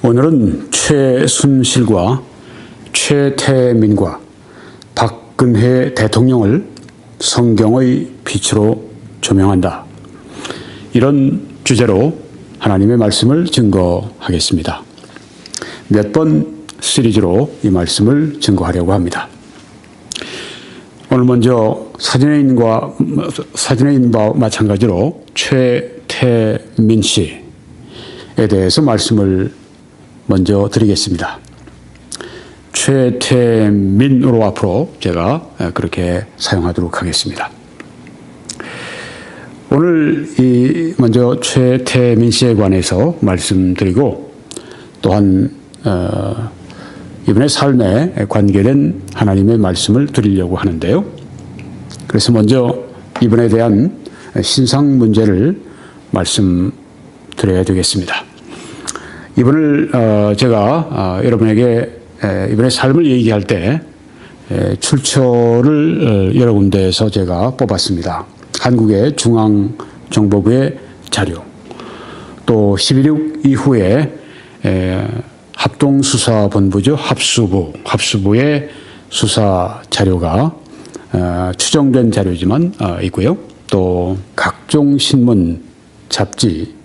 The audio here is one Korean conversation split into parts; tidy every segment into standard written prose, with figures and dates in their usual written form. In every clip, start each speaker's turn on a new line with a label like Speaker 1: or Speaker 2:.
Speaker 1: 오늘은 최순실과 최태민과 박근혜 대통령을 성경의 빛으로 조명한다. 이런 주제로 하나님의 말씀을 증거하겠습니다. 몇 번 시리즈로 이 말씀을 증거하려고 합니다. 오늘 먼저 사진에 있는 바와 마찬가지로 최태민 씨에 대해서 말씀을 먼저 드리겠습니다. 최태민으로 앞으로 제가 그렇게 사용하도록 하겠습니다. 오늘 먼저 최태민 씨에 관해서 말씀드리고 또한 이분의 삶에 관계된 하나님의 말씀을 드리려고 하는데요. 그래서 먼저 이분에 대한 신상 문제를 말씀드려야 되겠습니다. 이분을 제가 여러분에게 이분의 삶을 얘기할 때 출처를 여러 군데에서 제가 뽑았습니다. 한국의 중앙정보부의 자료, 또 11.6 이후에 합동수사본부죠. 합수부의 수사 자료가 추정된 자료지만 있고요. 또 각종 신문, 잡지,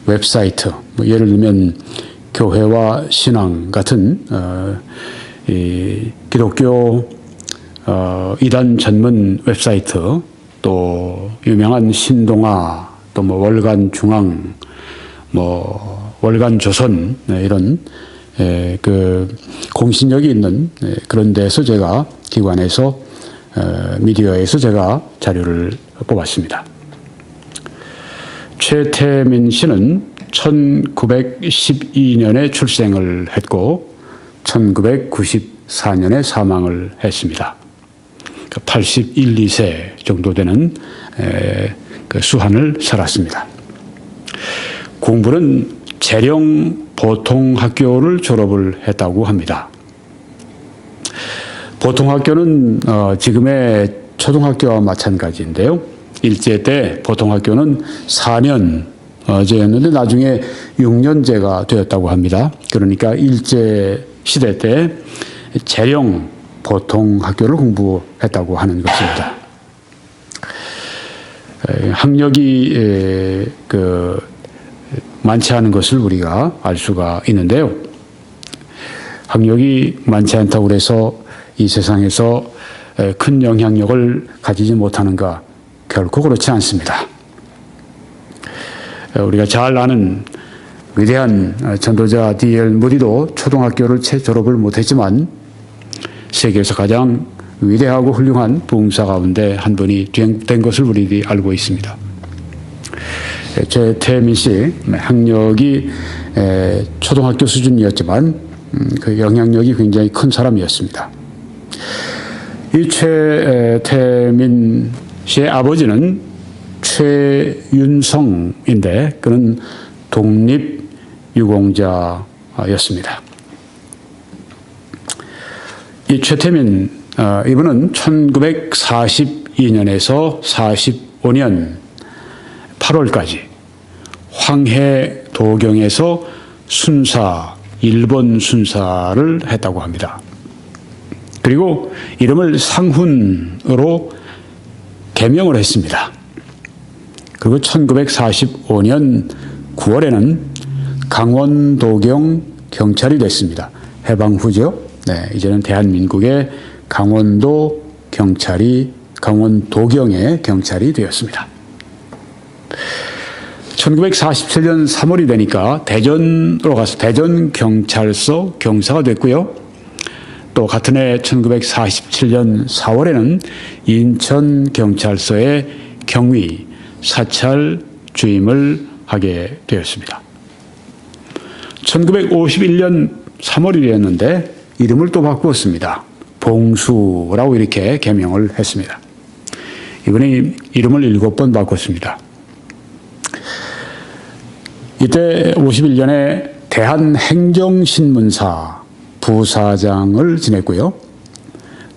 Speaker 1: 웹사이트, 예를 들면 교회와 신앙 같은 이 기독교 이단 전문 웹사이트, 또 유명한 신동아, 또 월간 중앙, 월간 조선, 이런 그 공신력이 있는 그런 데서 제가 기관에서 미디어에서 제가 자료를 뽑았습니다. 최태민 씨는 1912년에 출생을 했고 1994년에 사망을 했습니다. 81, 2세 정도 되는 그 수한을 살았습니다. 공부는 재령 보통학교를 졸업을 했다고 합니다. 보통학교는 지금의 초등학교와 마찬가지인데요. 일제 때 보통학교는 4년제였는데 나중에 6년제가 되었다고 합니다. 그러니까 일제 시대 때 재령 보통학교를 공부했다고 하는 것입니다. 학력이 많지 않은 것을 우리가 알 수가 있는데요. 학력이 많지 않다고 해서 이 세상에서 큰 영향력을 가지지 못하는가? 결코 그렇지 않습니다. 우리가 잘 아는 위대한 전도자 D.L. 무디도 초등학교를 채 졸업을 못했지만 세계에서 가장 위대하고 훌륭한 부흥사 가운데 한 분이 된 것을 우리들이 알고 있습니다. 최태민 씨 학력이 초등학교 수준이었지만 그 영향력이 굉장히 큰 사람이었습니다. 이 최태민 씨의 아버지는 최윤성인데 그는 독립유공자였습니다. 이 최태민 이분은 1942년에서 45년 8월까지 황해도경에서 일본 순사를 했다고 합니다. 그리고 이름을 상훈으로 개명을 했습니다. 그리고 1945년 9월에는 강원도경 경찰이 됐습니다. 해방 후죠. 네, 이제는 대한민국의 강원도경의 경찰이 되었습니다. 1947년 3월이 되니까 대전으로 가서 대전경찰서 경사가 됐고요. 또 같은 해 1947년 4월에는 인천경찰서의 경위, 사찰 주임을 하게 되었습니다. 1951년 3월이 되었는데 이름을 또 바꾸었습니다. 봉수라고 이렇게 개명을 했습니다. 이분이 이름을 7번 바꿨습니다. 이때 51년에 대한행정신문사 부사장을 지냈고요.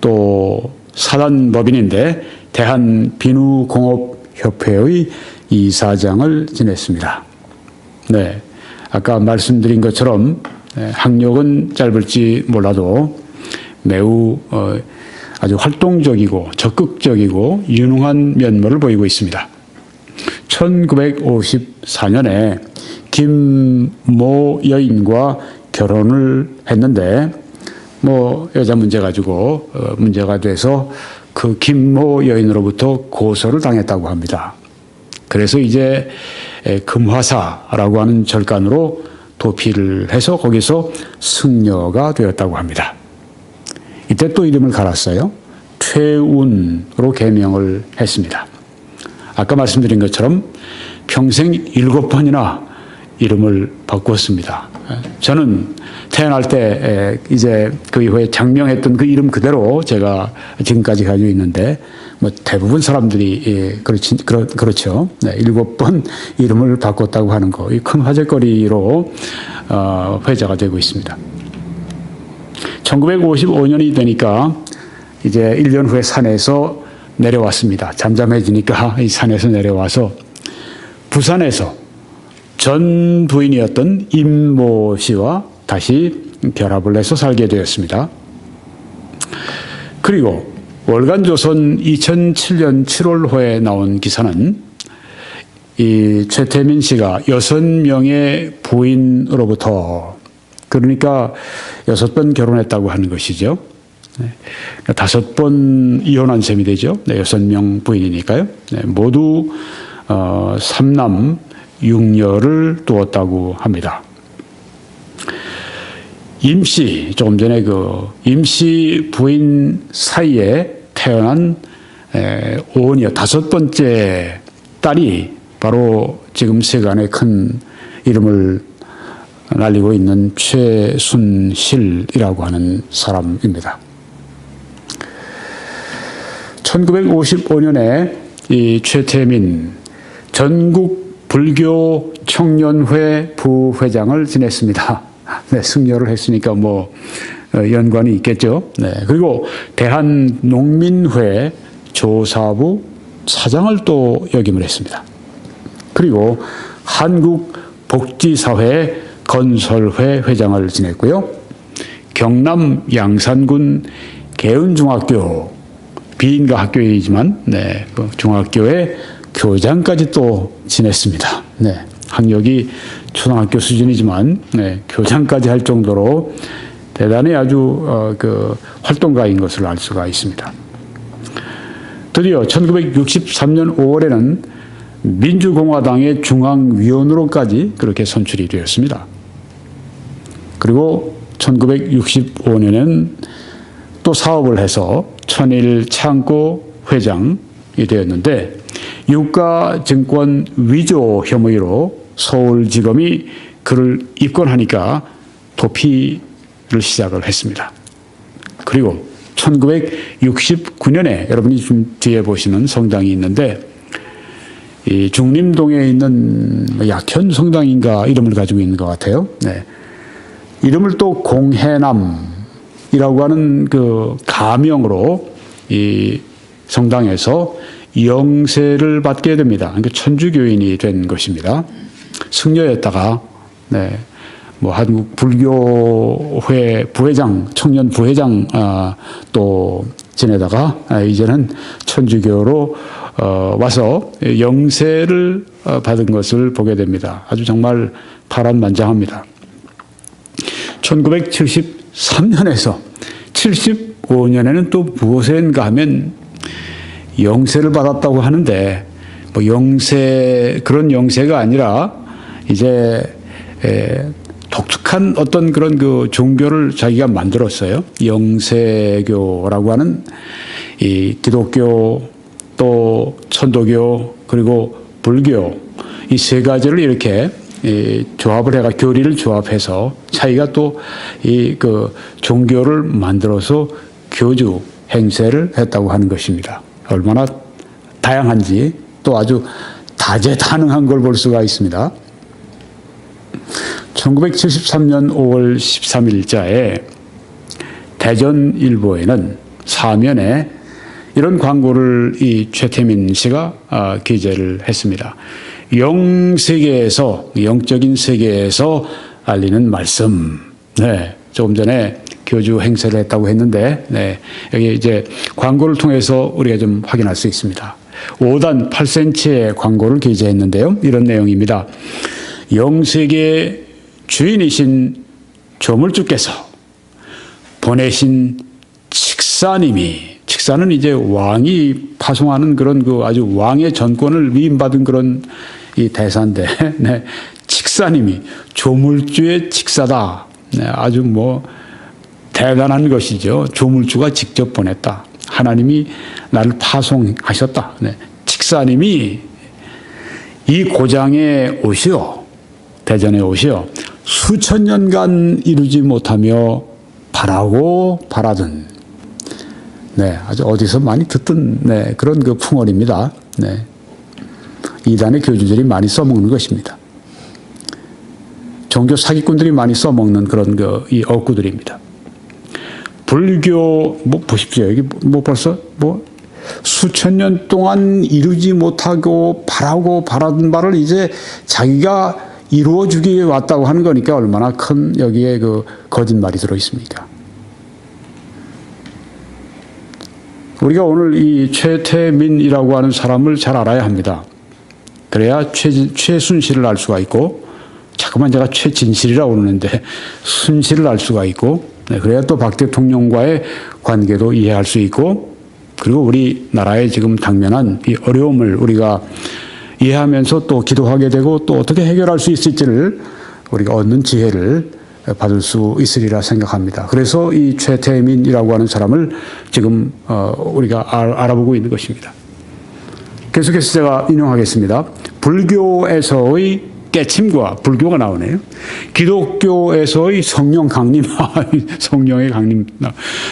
Speaker 1: 또 사단법인인데 대한비누공업협회의 이사장을 지냈습니다. 네, 아까 말씀드린 것처럼 학력은 짧을지 몰라도 매우 아주 활동적이고 적극적이고 유능한 면모를 보이고 있습니다. 1954년에 김모 여인과 결혼을 했는데 여자 문제 가지고 문제가 돼서 그 김모 여인으로부터 고소를 당했다고 합니다. 그래서 이제 금화사라고 하는 절간으로 도피를 해서 거기서 승려가 되었다고 합니다. 이때 또 이름을 갈았어요. 최운으로 개명을 했습니다. 아까 말씀드린 것처럼 평생 7번이나 이름을 바꿨습니다. 저는 태어날 때 이제 그 이후에 장명했던 그 이름 그대로 제가 지금까지 가지고 있는데 대부분 사람들이 그렇죠. 7번 이름을 바꿨다고 하는 거, 큰 화제거리로 회자가 되고 있습니다. 1955년이 되니까 이제 1년 후에 산에서 내려왔습니다. 잠잠해지니까 이 산에서 내려와서 부산에서 전 부인이었던 임모 씨와 다시 결합을 해서 살게 되었습니다. 그리고 월간조선 2007년 7월호에 나온 기사는 이 최태민 씨가 6명의 부인으로부터, 그러니까 6번 결혼했다고 하는 것이죠. 5번 이혼한 셈이 되죠. 6명 부인이니까요. 모두 3남 6녀를 두었다고 합니다. 임씨, 조금 전에 그 임씨 부인 사이에 태어난 오은이요, 5번째 딸이 바로 지금 세간에 큰 이름을 날리고 있는 최순실이라고 하는 사람입니다. 1955년에 이 최태민 전국 불교 청년회 부회장을 지냈습니다. 승려를 했으니까 연관이 있겠죠. 그리고 대한농민회 조사부 사장을 또 역임을 했습니다. 그리고 한국복지사회 건설회 회장을 지냈고요. 경남 양산군 계은중학교, 비인가 학교이지만 그 중학교의 교장까지 또 지냈습니다. 학력이 초등학교 수준이지만 교장까지 할 정도로 대단히 아주 그 활동가인 것을 알 수가 있습니다. 드디어 1963년 5월에는 민주공화당의 중앙위원으로까지 그렇게 선출이 되었습니다. 그리고 1965년에는 또 사업을 해서 천일창고 회장이 되었는데 유가증권 위조 혐의로 서울지검이 그를 입건하니까 도피를 시작을 했습니다. 그리고 1969년에 여러분이 좀 뒤에 보시는 성당이 있는데 이 중림동에 있는 약현 성당인가 이름을 가지고 있는 것 같아요. 이름을 또 공해남이라고 하는 그 가명으로 이 성당에서 영세를 받게 됩니다. 그러니까 천주교인이 된 것입니다. 승려였다가 한국 불교회 부회장, 청년 부회장 또 지내다가 이제는 천주교로 와서 영세를 받은 것을 보게 됩니다. 아주 정말 파란만장합니다. 1973년에서 75년에는 또 무엇인가 하면 영세를 받았다고 하는데 그런 영세가 아니라 이제 독특한 어떤 그런 그 종교를 자기가 만들었어요. 영세교라고 하는 이 기독교 또 천도교 그리고 불교 이 세 가지를 이렇게 조합을 해가 교리를 조합해서 자기가 또 이 그 종교를 만들어서 교주 행세를 했다고 하는 것입니다. 얼마나 다양한지 또 아주 다재다능한 걸 볼 수가 있습니다. 1973년 5월 13일자에 대전일보에는 사면에 이런 광고를 이 최태민 씨가 기재를 했습니다. 영세계에서, 영적인 세계에서 알리는 말씀. 네, 조금 전에 교주 행세를 했다고 했는데, 네, 여기 이제 광고를 통해서 우리가 좀 확인할 수 있습니다. 5단 8cm의 광고를 게재했는데요. 이런 내용입니다. 영세계 주인이신 조물주께서 보내신 칙사님이, 칙사는 이제 왕이 파송하는 그런 그 아주 왕의 전권을 위임받은 그런 이 대사인데, 네, 칙사님이 조물주의 칙사다. 네, 아주 뭐 대단한 것이죠. 조물주가 직접 보냈다. 하나님이 나를 파송하셨다. 네, 칙사님이 이 고장에 오시어, 대전에 오시어 수천 년간 이루지 못하며 바라고 바라던, 네, 아주 어디서 많이 듣던, 네, 그런 그 풍월입니다. 네, 이단의 교주들이 많이 써먹는 것입니다. 종교 사기꾼들이 많이 써먹는 그런 그 이 어구들입니다. 불교 뭐 보십시오. 여기 뭐 벌써 뭐 수천 년 동안 이루지 못하고 바라고 바라던 바를 이제 자기가 이루어주기 위해 왔다고 하는 거니까 얼마나 큰 여기에 그 거짓말이 들어 있습니까? 우리가 오늘 이 최태민이라고 하는 사람을 잘 알아야 합니다. 그래야 최순실을 알 수가 있고, 자꾸만 제가 최진실이라고 그러는데 순실을 알 수가 있고, 네, 그래야 또 박 대통령과의 관계도 이해할 수 있고, 그리고 우리나라에 지금 당면한 이 어려움을 우리가 이해하면서 또 기도하게 되고 또 어떻게 해결할 수 있을지를 우리가 얻는 지혜를 받을 수 있으리라 생각합니다. 그래서 이 최태민이라고 하는 사람을 지금 우리가 알아보고 있는 것입니다. 계속해서 제가 인용하겠습니다. 불교에서의 깨침과 불교가 나오네요. 기독교에서의 성령 강림, 성령의 강림,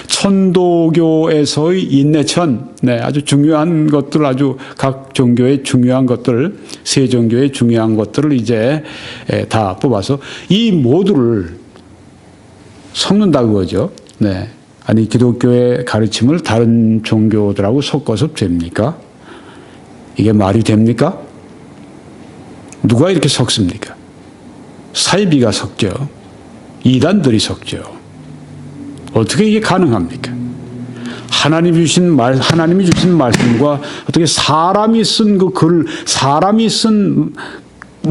Speaker 1: 천도교에서의 인내천, 네, 아주 중요한 것들, 아주 각 종교의 중요한 것들, 세 종교의 중요한 것들을 이제 다 뽑아서 이 모두를 섞는다 그거죠. 네, 아니 기독교의 가르침을 다른 종교들하고 섞어서 됩니까? 이게 말이 됩니까? 누가 이렇게 섞습니까? 사이비가 섞죠. 이단들이 섞죠. 어떻게 이게 가능합니까? 하나님이 주신 말씀과 어떻게 사람이 쓴 그 글, 사람이 쓴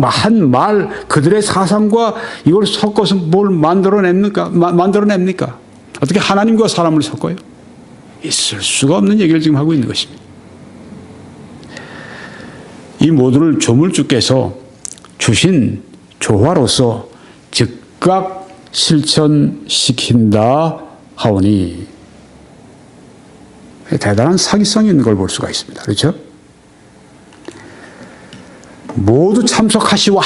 Speaker 1: 한 말, 그들의 사상과 이걸 섞어서 뭘 만들어냅니까? 어떻게 하나님과 사람을 섞어요? 있을 수가 없는 얘기를 지금 하고 있는 것입니다. 이 모두를 조물주께서 주신 조화로서 즉각 실천시킨다 하오니, 대단한 사기성이 있는 걸 볼 수가 있습니다. 그렇죠? 모두 참석하시와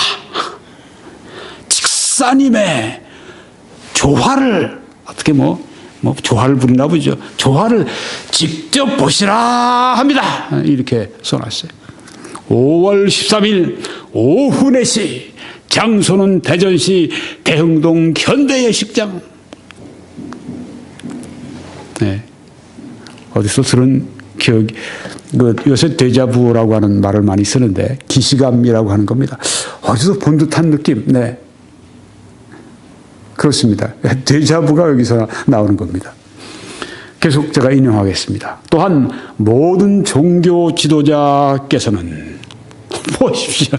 Speaker 1: 칙사님의 조화를, 어떻게 뭐 조화를 부리나 보죠. 조화를 직접 보시라 합니다. 이렇게 써놨어요. 5월 13일 오후 4시, 장소는 대전시 대흥동 현대예식장. 네. 어디서 들은 기억, 요새 데자부라고 하는 말을 많이 쓰는데, 기시감이라고 하는 겁니다. 어디서 본 듯한 느낌. 네. 그렇습니다. 데자부가 여기서 나오는 겁니다. 계속 제가 인용하겠습니다. 또한 모든 종교 지도자께서는, 보십시오.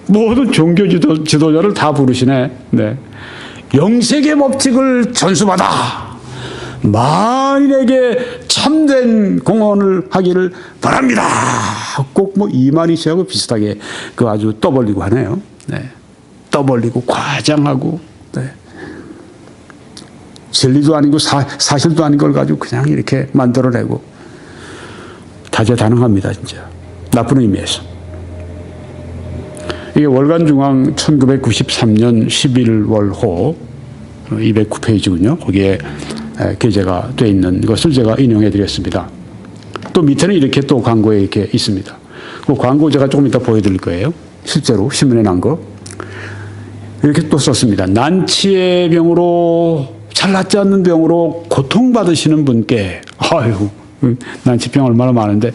Speaker 1: 모든 종교 지도자를 다 부르시네. 네. 영세계 법칙을 전수받아 만인에게 참된 공헌을 하기를 바랍니다. 꼭 뭐 이만희 씨하고 비슷하게 그 아주 떠벌리고 하네요. 네. 떠벌리고 과장하고, 네. 진리도 아니고 사실도 아닌 걸 가지고 그냥 이렇게 만들어내고, 다재다능합니다, 진짜. 나쁜 의미에서. 이게 월간중앙 1993년 11월호 209페이지군요. 거기에 게재가 되어 있는 것을 제가 인용해 드렸습니다. 또 밑에는 이렇게 또 광고에 이렇게 있습니다. 그 광고 제가 조금 이따 보여드릴 거예요. 실제로 신문에 난 거. 이렇게 또 썼습니다. 난치의 병으로, 잘 낫지 않는 병으로 고통받으시는 분께, 아유, 난치병 얼마나 많은데,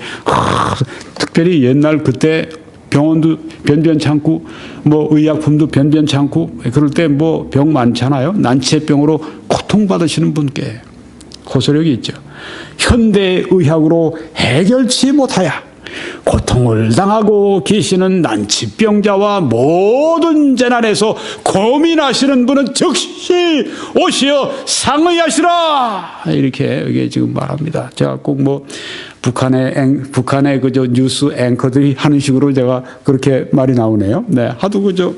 Speaker 1: 특별히 옛날 그때 병원도 변변치 않고 뭐 의약품도 변변치 않고 그럴 때 뭐 병 많잖아요. 난치병으로 고통받으시는 분께 호소력이 있죠. 현대의학으로 해결치 못하여 고통을 당하고 계시는 난치병자와 모든 재난에서 고민하시는 분은 즉시 오시어 상의하시라 이렇게 여기 지금 말합니다. 제가 꼭 뭐 북한의 그저 뉴스 앵커들이 하는 식으로 제가 그렇게 말이 나오네요. 네, 하도 그저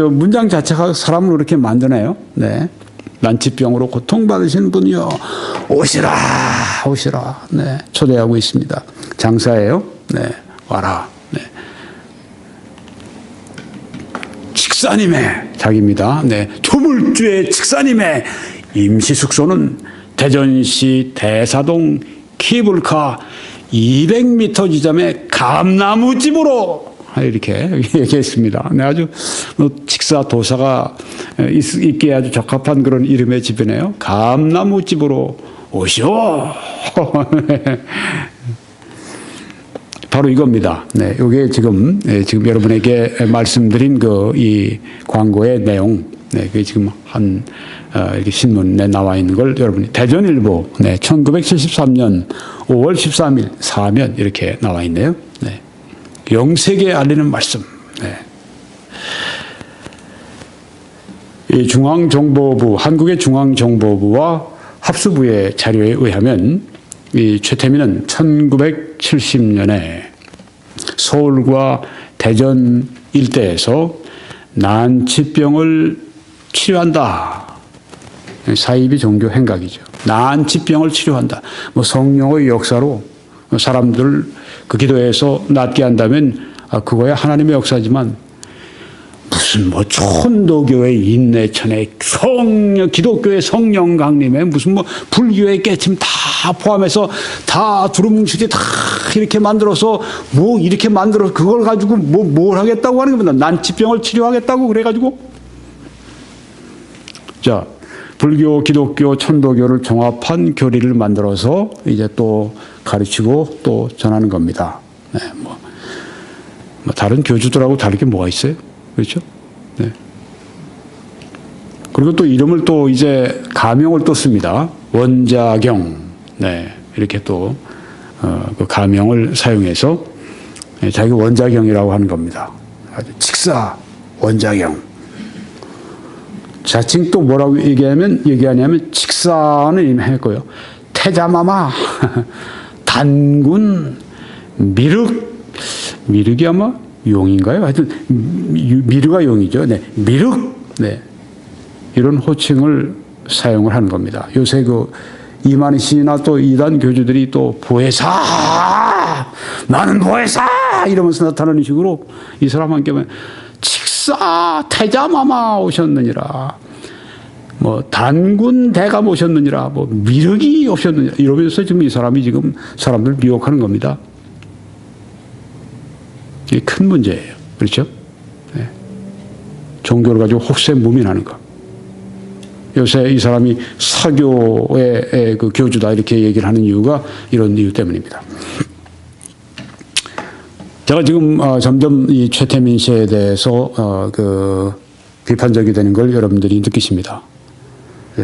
Speaker 1: 문장 자체가 사람을 그렇게 만드네요. 네, 난치병으로 고통받으시는 분이요 오시라 오시라. 네, 초대하고 있습니다. 장사예요. 네, 와라. 네. 칙사님의 자기입니다. 네, 조물주의 칙사님의 임시 숙소는 대전시 대사동 케이블카 200m 지점의 감나무집으로 이렇게 얘기했습니다. 네, 아주 직사 도사가 있기에 아주 적합한 그런 이름의 집이네요. 감나무집으로 오시오. 바로 이겁니다. 네, 이게 지금 여러분에게 말씀드린 이 광고의 내용, 네, 그게 지금 이렇게 신문에 나와 있는 걸 여러분이 대전일보, 네, 1973년 5월 13일 사면 이렇게 나와 있네요. 네, 영세계에 알리는 말씀. 네. 이 중앙정보부, 한국의 중앙정보부와 합수부의 자료에 의하면 이 최태민은 1970년에 서울과 대전 일대에서 난치병을 치료한다. 사이비 종교 행각이죠. 난치병을 치료한다. 뭐 성령의 역사로 사람들 그 기도에서 낫게 한다면 그거야 하나님의 역사지만 무슨 뭐 천도교의 인내천의 기독교의 성령 강림에 무슨 뭐 불교의 깨침 다 포함해서 다 두루뭉실이 다 이렇게 만들어서 뭐 이렇게 만들어 그걸 가지고 뭘 하겠다고 하는 겁니다. 난치병을 치료하겠다고 그래가지고 자 불교, 기독교, 천도교를 종합한 교리를 만들어서 이제 또 가르치고 또 전하는 겁니다. 네, 뭐 다른 교주들하고 다를 게 뭐가 있어요? 그렇죠? 네. 그리고 또 이름을 또 이제 가명을 또 씁니다. 원자경. 네. 이렇게 또, 그 가명을 사용해서 자기가 원자경이라고 하는 겁니다. 아주 직사, 원자경. 자칭 또 뭐라고 얘기하냐면, 직사는 이미 했고요. 태자마마, 단군, 미륵이 아마 용인가요? 하여튼 미르가 용이죠. 네, 미륵. 네, 이런 호칭을 사용을 하는 겁니다. 요새 이만희 씨나 또 이단 교주들이 또 보혜사, 나는 보혜사 이러면서 나타나는 식으로 이 사람한테 칙사 태자마마 오셨느니라, 뭐 단군 대감 오셨느니라, 뭐 미륵이 오셨느니라 이러면서 지금 이 사람이 지금 사람들 미혹하는 겁니다. 이게 큰 문제예요. 그렇죠? 네. 종교를 가지고 혹세무민하는 거. 요새 이 사람이 사교의 그 교주다 이렇게 얘기를 하는 이유가 이런 이유 때문입니다. 제가 지금 점점 이 최태민 씨에 대해서 비판적이 되는 걸 여러분들이 느끼십니다.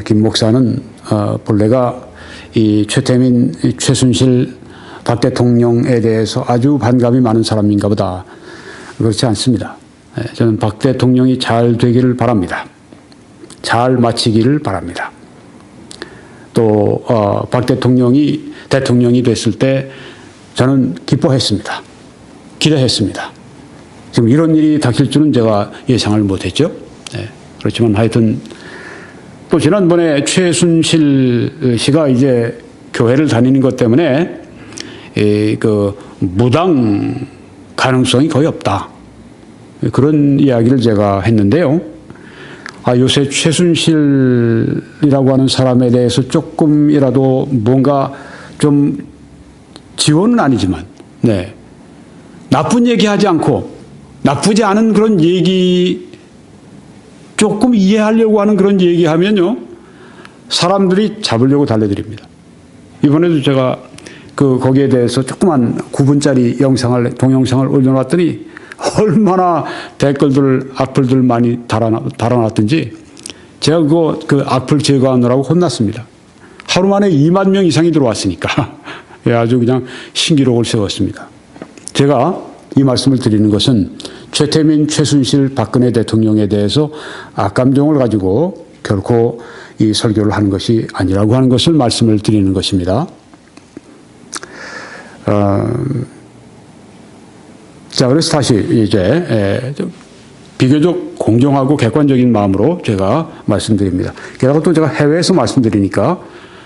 Speaker 1: 김 목사는 본래가 이 최태민, 최순실 박 대통령에 대해서 아주 반감이 많은 사람인가 보다. 그렇지 않습니다. 저는 박 대통령이 잘 되기를 바랍니다. 잘 마치기를 바랍니다. 또 박 대통령이 됐을 때 저는 기뻐했습니다. 기대했습니다. 지금 이런 일이 닥칠 줄은 제가 예상을 못했죠. 네. 그렇지만 하여튼 또 지난번에 최순실 씨가 이제 교회를 다니는 것 때문에 무당 가능성이 거의 없다. 그런 이야기를 제가 했는데요. 요새 최순실이라고 하는 사람에 대해서 조금이라도 뭔가 좀 지원은 아니지만, 네. 나쁜 얘기 하지 않고, 나쁘지 않은 그런 얘기, 조금 이해하려고 하는 그런 얘기 하면요. 사람들이 잡으려고 달려들입니다. 이번에도 제가 거기에 대해서 조그만 9분짜리 동영상을 올려놨더니 얼마나 댓글들, 악플들 많이 달아놨든지 제가 그 악플 제거하느라고 혼났습니다. 하루 만에 2만 명 이상이 들어왔으니까 아주 그냥 신기록을 세웠습니다. 제가 이 말씀을 드리는 것은 최태민, 최순실, 박근혜 대통령에 대해서 악감정을 가지고 결코 이 설교를 하는 것이 아니라고 하는 것을 말씀을 드리는 것입니다. 자, 그래서 다시 이제 비교적 공정하고 객관적인 마음으로 제가 말씀드립니다. 게다가 또 제가 해외에서 말씀드리니까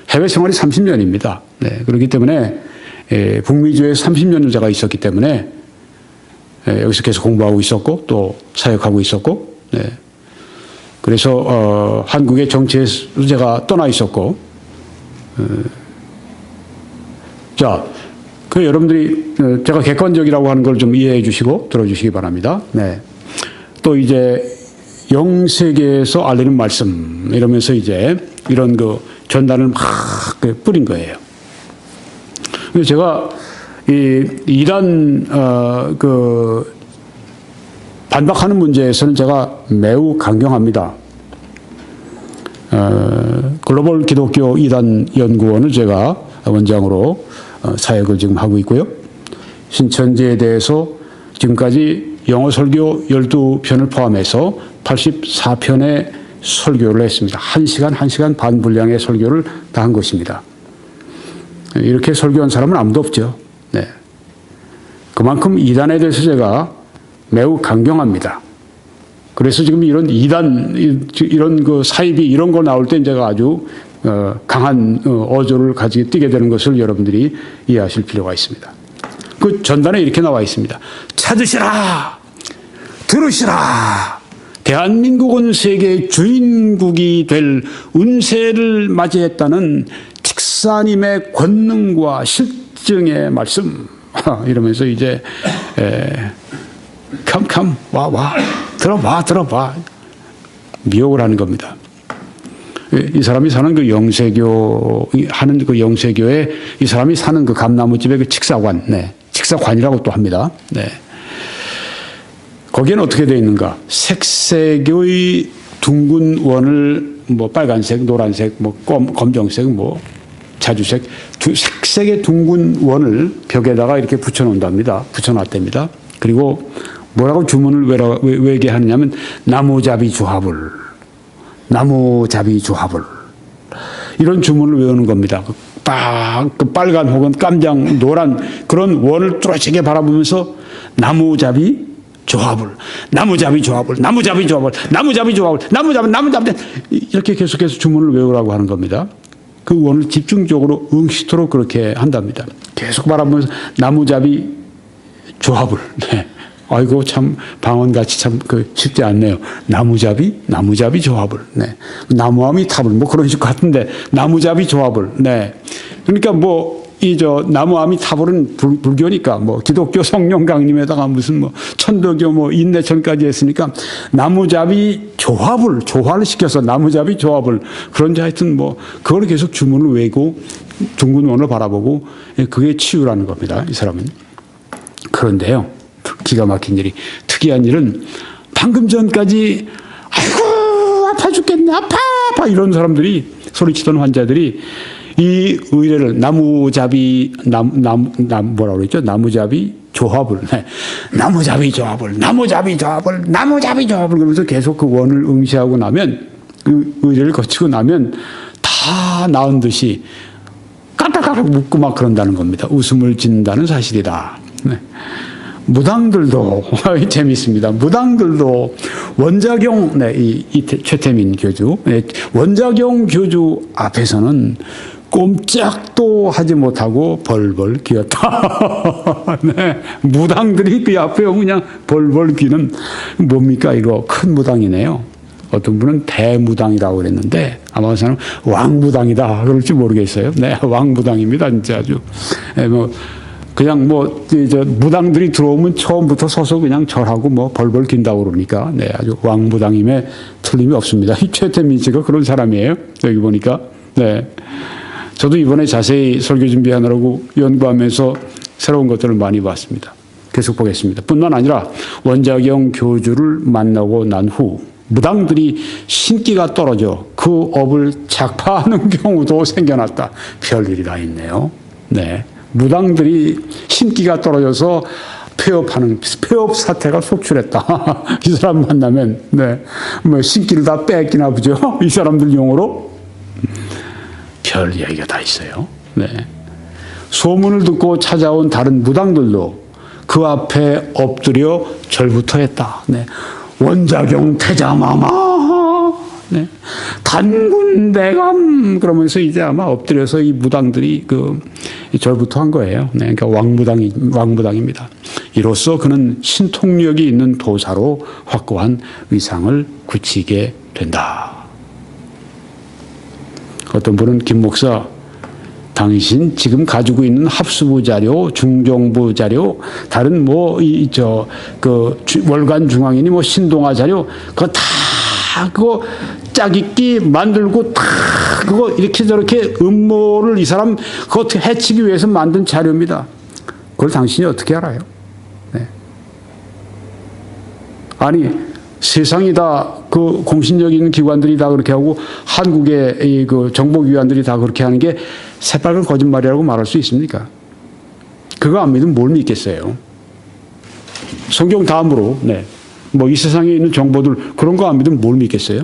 Speaker 1: 해외 생활이 30년입니다. 네, 그렇기 때문에 북미주에 30년을 제가 있었기 때문에 여기서 계속 공부하고 있었고 또 사역하고 있었고, 네. 그래서 한국의 정치에서 제가 떠나 있었고, 자, 그 여러분들이 제가 객관적이라고 하는 걸 좀 이해해 주시고 들어주시기 바랍니다. 네. 또 이제 영세계에서 알리는 말씀 이러면서 이제 이런 그 전단을 막 뿌린 거예요. 그래서 제가 이단 반박하는 문제에서는 제가 매우 강경합니다. 글로벌 기독교 이단 연구원을 제가 원장으로 사역을 지금 하고 있고요. 신천지에 대해서 지금까지 영어 설교 12편을 포함해서 84편의 설교를 했습니다. 1시간 반 분량의 설교를 다 한 것입니다. 이렇게 설교한 사람은 아무도 없죠. 네. 그만큼 이단에 대해서 제가 매우 강경합니다. 그래서 지금 이런 이단, 이런 그 사입이 이런 거 나올 때 제가 아주 강한 어조를 가지고 뛰게 되는 것을 여러분들이 이해하실 필요가 있습니다. 그 전단에 이렇게 나와 있습니다. 찾으시라! 들으시라! 대한민국은 세계의 주인국이 될 운세를 맞이했다는 직사님의 권능과 실증의 말씀. 이러면서 이제 컴 와 들어봐 미혹을 하는 겁니다. 이 사람이 사는 그 영세교 하는 그 영세교에 이 사람이 사는 그 감나무집의 그 직사관, 네, 직사관이라고 또 합니다. 네. 거기에는 어떻게 되어 있는가? 색색의 둥근 원을 뭐 빨간색, 노란색, 뭐 검정색, 뭐 자주색, 색색의 둥근 원을 벽에다가 이렇게 붙여놓는답니다. 붙여놨답니다. 그리고 뭐라고 주문을 외게 하느냐면 나무잡이 조합을 이런 주문을 외우는 겁니다. 그 빨간 혹은 깜장 노란 그런 원을 뚜렷하게 바라보면서 나무잡이 조합을 이렇게 계속해서 주문을 외우라고 하는 겁니다. 그 원을 집중적으로 응시토록 그렇게 한답니다. 계속 바라보면서 나무잡이 조합을. 네. 아이고 참 방언같이 참 쉽지 않네요. 나무잡이 조합을. 네. 나무아미 탑을 뭐 그런 식 같은데 나무잡이 조합을. 네. 그러니까 뭐 나무아미 타불은 불교니까 뭐 기독교 성령 강림에다가 무슨 뭐 천도교 뭐 인내천까지 했으니까 나무잡이 조화를 시켜서 나무잡이 조합을 그런지 하여튼 뭐 그걸 계속 주문을 외고 둥근 원을 바라보고 그게 치유라는 겁니다. 이 사람은. 그런데요. 기가 막힌 일이 특이한 일은 방금 전까지 아이고 아파 죽겠네 아파 이런 사람들이 소리치던 환자들이 이 의뢰를 나무잡이 뭐라고 그랬죠? 나무잡이 조합을 그러면서 계속 그 원을 응시하고 나면 그 의뢰를 거치고 나면 다 나은 듯이 까딱까딱 묻고 막 그런다는 겁니다. 웃음을 짓는다는 사실이다. 네. 무당들도 재미있습니다. 무당들도 원자경 이 최태민 교주 원자경 교주 앞에서는 꼼짝도 하지 못하고 벌벌 기었다. 네. 무당들이 그 앞에 오면 그냥 벌벌 기는 뭡니까 이거 큰 무당이네요. 어떤 분은 대무당이라고 그랬는데 아마 그 사람은 왕무당이다 그럴지 모르겠어요. 네, 왕무당입니다. 진짜 아주 그냥 무당들이 들어오면 처음부터 서서 그냥 절하고 뭐 벌벌 긴다고 그러니까 네, 아주 왕무당임에 틀림이 없습니다. 이 최태민 씨가 그런 사람이에요. 여기 보니까. 네. 저도 이번에 자세히 설교 준비하느라고 연구하면서 새로운 것들을 많이 봤습니다. 계속 보겠습니다. 뿐만 아니라 원자경 교주를 만나고 난 후 무당들이 신기가 떨어져 그 업을 착파하는 경우도 생겨났다. 별일이 다 있네요. 네. 무당들이 신기가 떨어져서 폐업 사태가 속출했다. 이 사람 만나면, 네. 뭐, 신기를 다 뺏기나 보죠. 이 사람들 용어로. 별 이야기가 다 있어요. 네. 소문을 듣고 찾아온 다른 무당들도 그 앞에 엎드려 절부터 했다. 네. 원자경 태자마마, 네. 단군대감, 그러면서 이제 아마 엎드려서 이 무당들이 절부터 한 거예요. 네. 그러니까 왕무당입니다. 이로써 그는 신통력이 있는 도사로 확고한 위상을 굳히게 된다. 어떤 분은 김 목사, 당신 지금 가지고 있는 합수부 자료, 중정부 자료, 다른 월간 중앙이니 신동아 자료, 그거 짜깁기 만들고 그거 이렇게 저렇게 음모를 이 사람 그거 해치기 위해서 만든 자료입니다. 그걸 당신이 어떻게 알아요? 네. 아니, 세상이 다 그 공신력 있는 기관들이 다 그렇게 하고 한국의 그 정보기관들이 다 그렇게 하는 게 새빨간 거짓말이라고 말할 수 있습니까? 그거 안 믿으면 뭘 믿겠어요? 성경 다음으로, 네. 이 세상에 있는 정보들, 그런 거 안 믿으면 뭘 믿겠어요?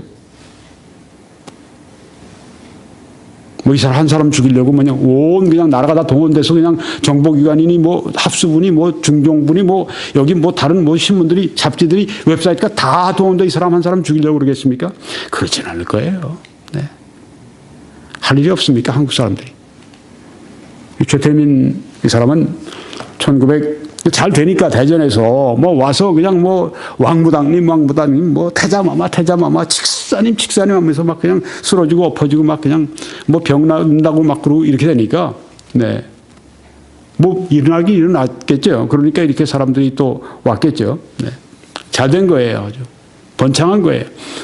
Speaker 1: 이 사람 한 사람 죽이려고 그냥 나라가 다 동원돼서 그냥 정보기관이니 합수분이 중정분이 여기 다른 신문들이 잡지들이 웹사이트가 다 동원돼 이 사람 한 사람 죽이려고 그러겠습니까? 그렇진 않을 거예요. 네. 할 일이 없습니까? 한국 사람들이. 최태민 이 사람은 잘 되니까 대전에서 와서 그냥 왕무당님 태자마마 칙사님 하면서 막 그냥 쓰러지고 엎어지고 막 그냥 병 난다고 막 그러고 이렇게 되니까 네. 일어나긴 일어났겠죠. 그러니까 이렇게 사람들이 또 왔겠죠. 네. 잘 된 거예요. 아주 번창한 거예요.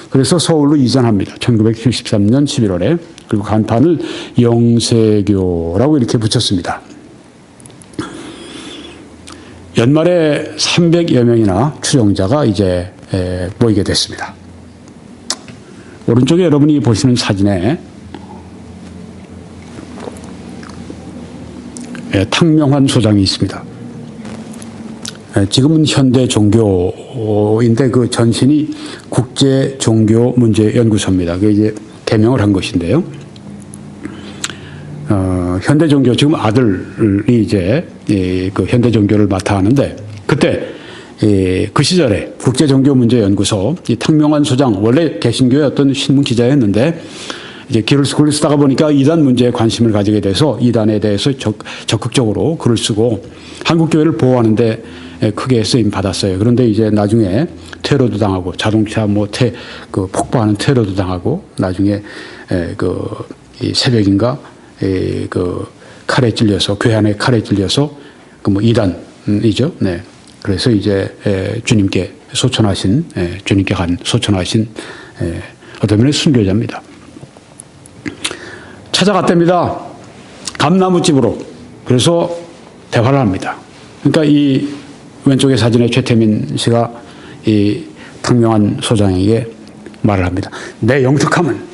Speaker 1: 그래서 서울로 이전합니다. 1973년 11월에. 그리고 간판을 영세교라고 이렇게 붙였습니다. 연말에 300여 명이나 추종자가 이제 모이게 됐습니다. 오른쪽에 여러분이 보시는 사진에 탕명환 소장이 있습니다. 지금은 현대 종교인데 그 전신이 국제 종교 문제 연구소입니다. 그 이제 개명을 한 것인데요. 현대 종교 지금 아들이 이제 그 현대 종교를 맡아 하는데 그때 그 시절에 국제 종교 문제 연구소 이 탕명환 소장 원래 개신교의 어떤 신문 기자였는데 이제 글을 쓰다가 보니까 이단 문제에 관심을 가지게 돼서 이단에 대해서 적극적으로 글을 쓰고 한국 교회를 보호하는데 크게 쓰임 받았어요. 그런데 이제 나중에 테러도 당하고 자동차 폭파하는 테러도 당하고 나중에 이 새벽인가 칼에 찔려서 교회 안에 칼에 찔려서 이단이죠. 네. 그래서 이제 주님께 소천하신 어떤 면의 순교자입니다. 찾아갔답니다. 감나무집으로. 그래서 대화를 합니다. 그러니까 이 왼쪽의 사진에 최태민 씨가 이 탕명환 소장에게 말을 합니다. 내 영특함은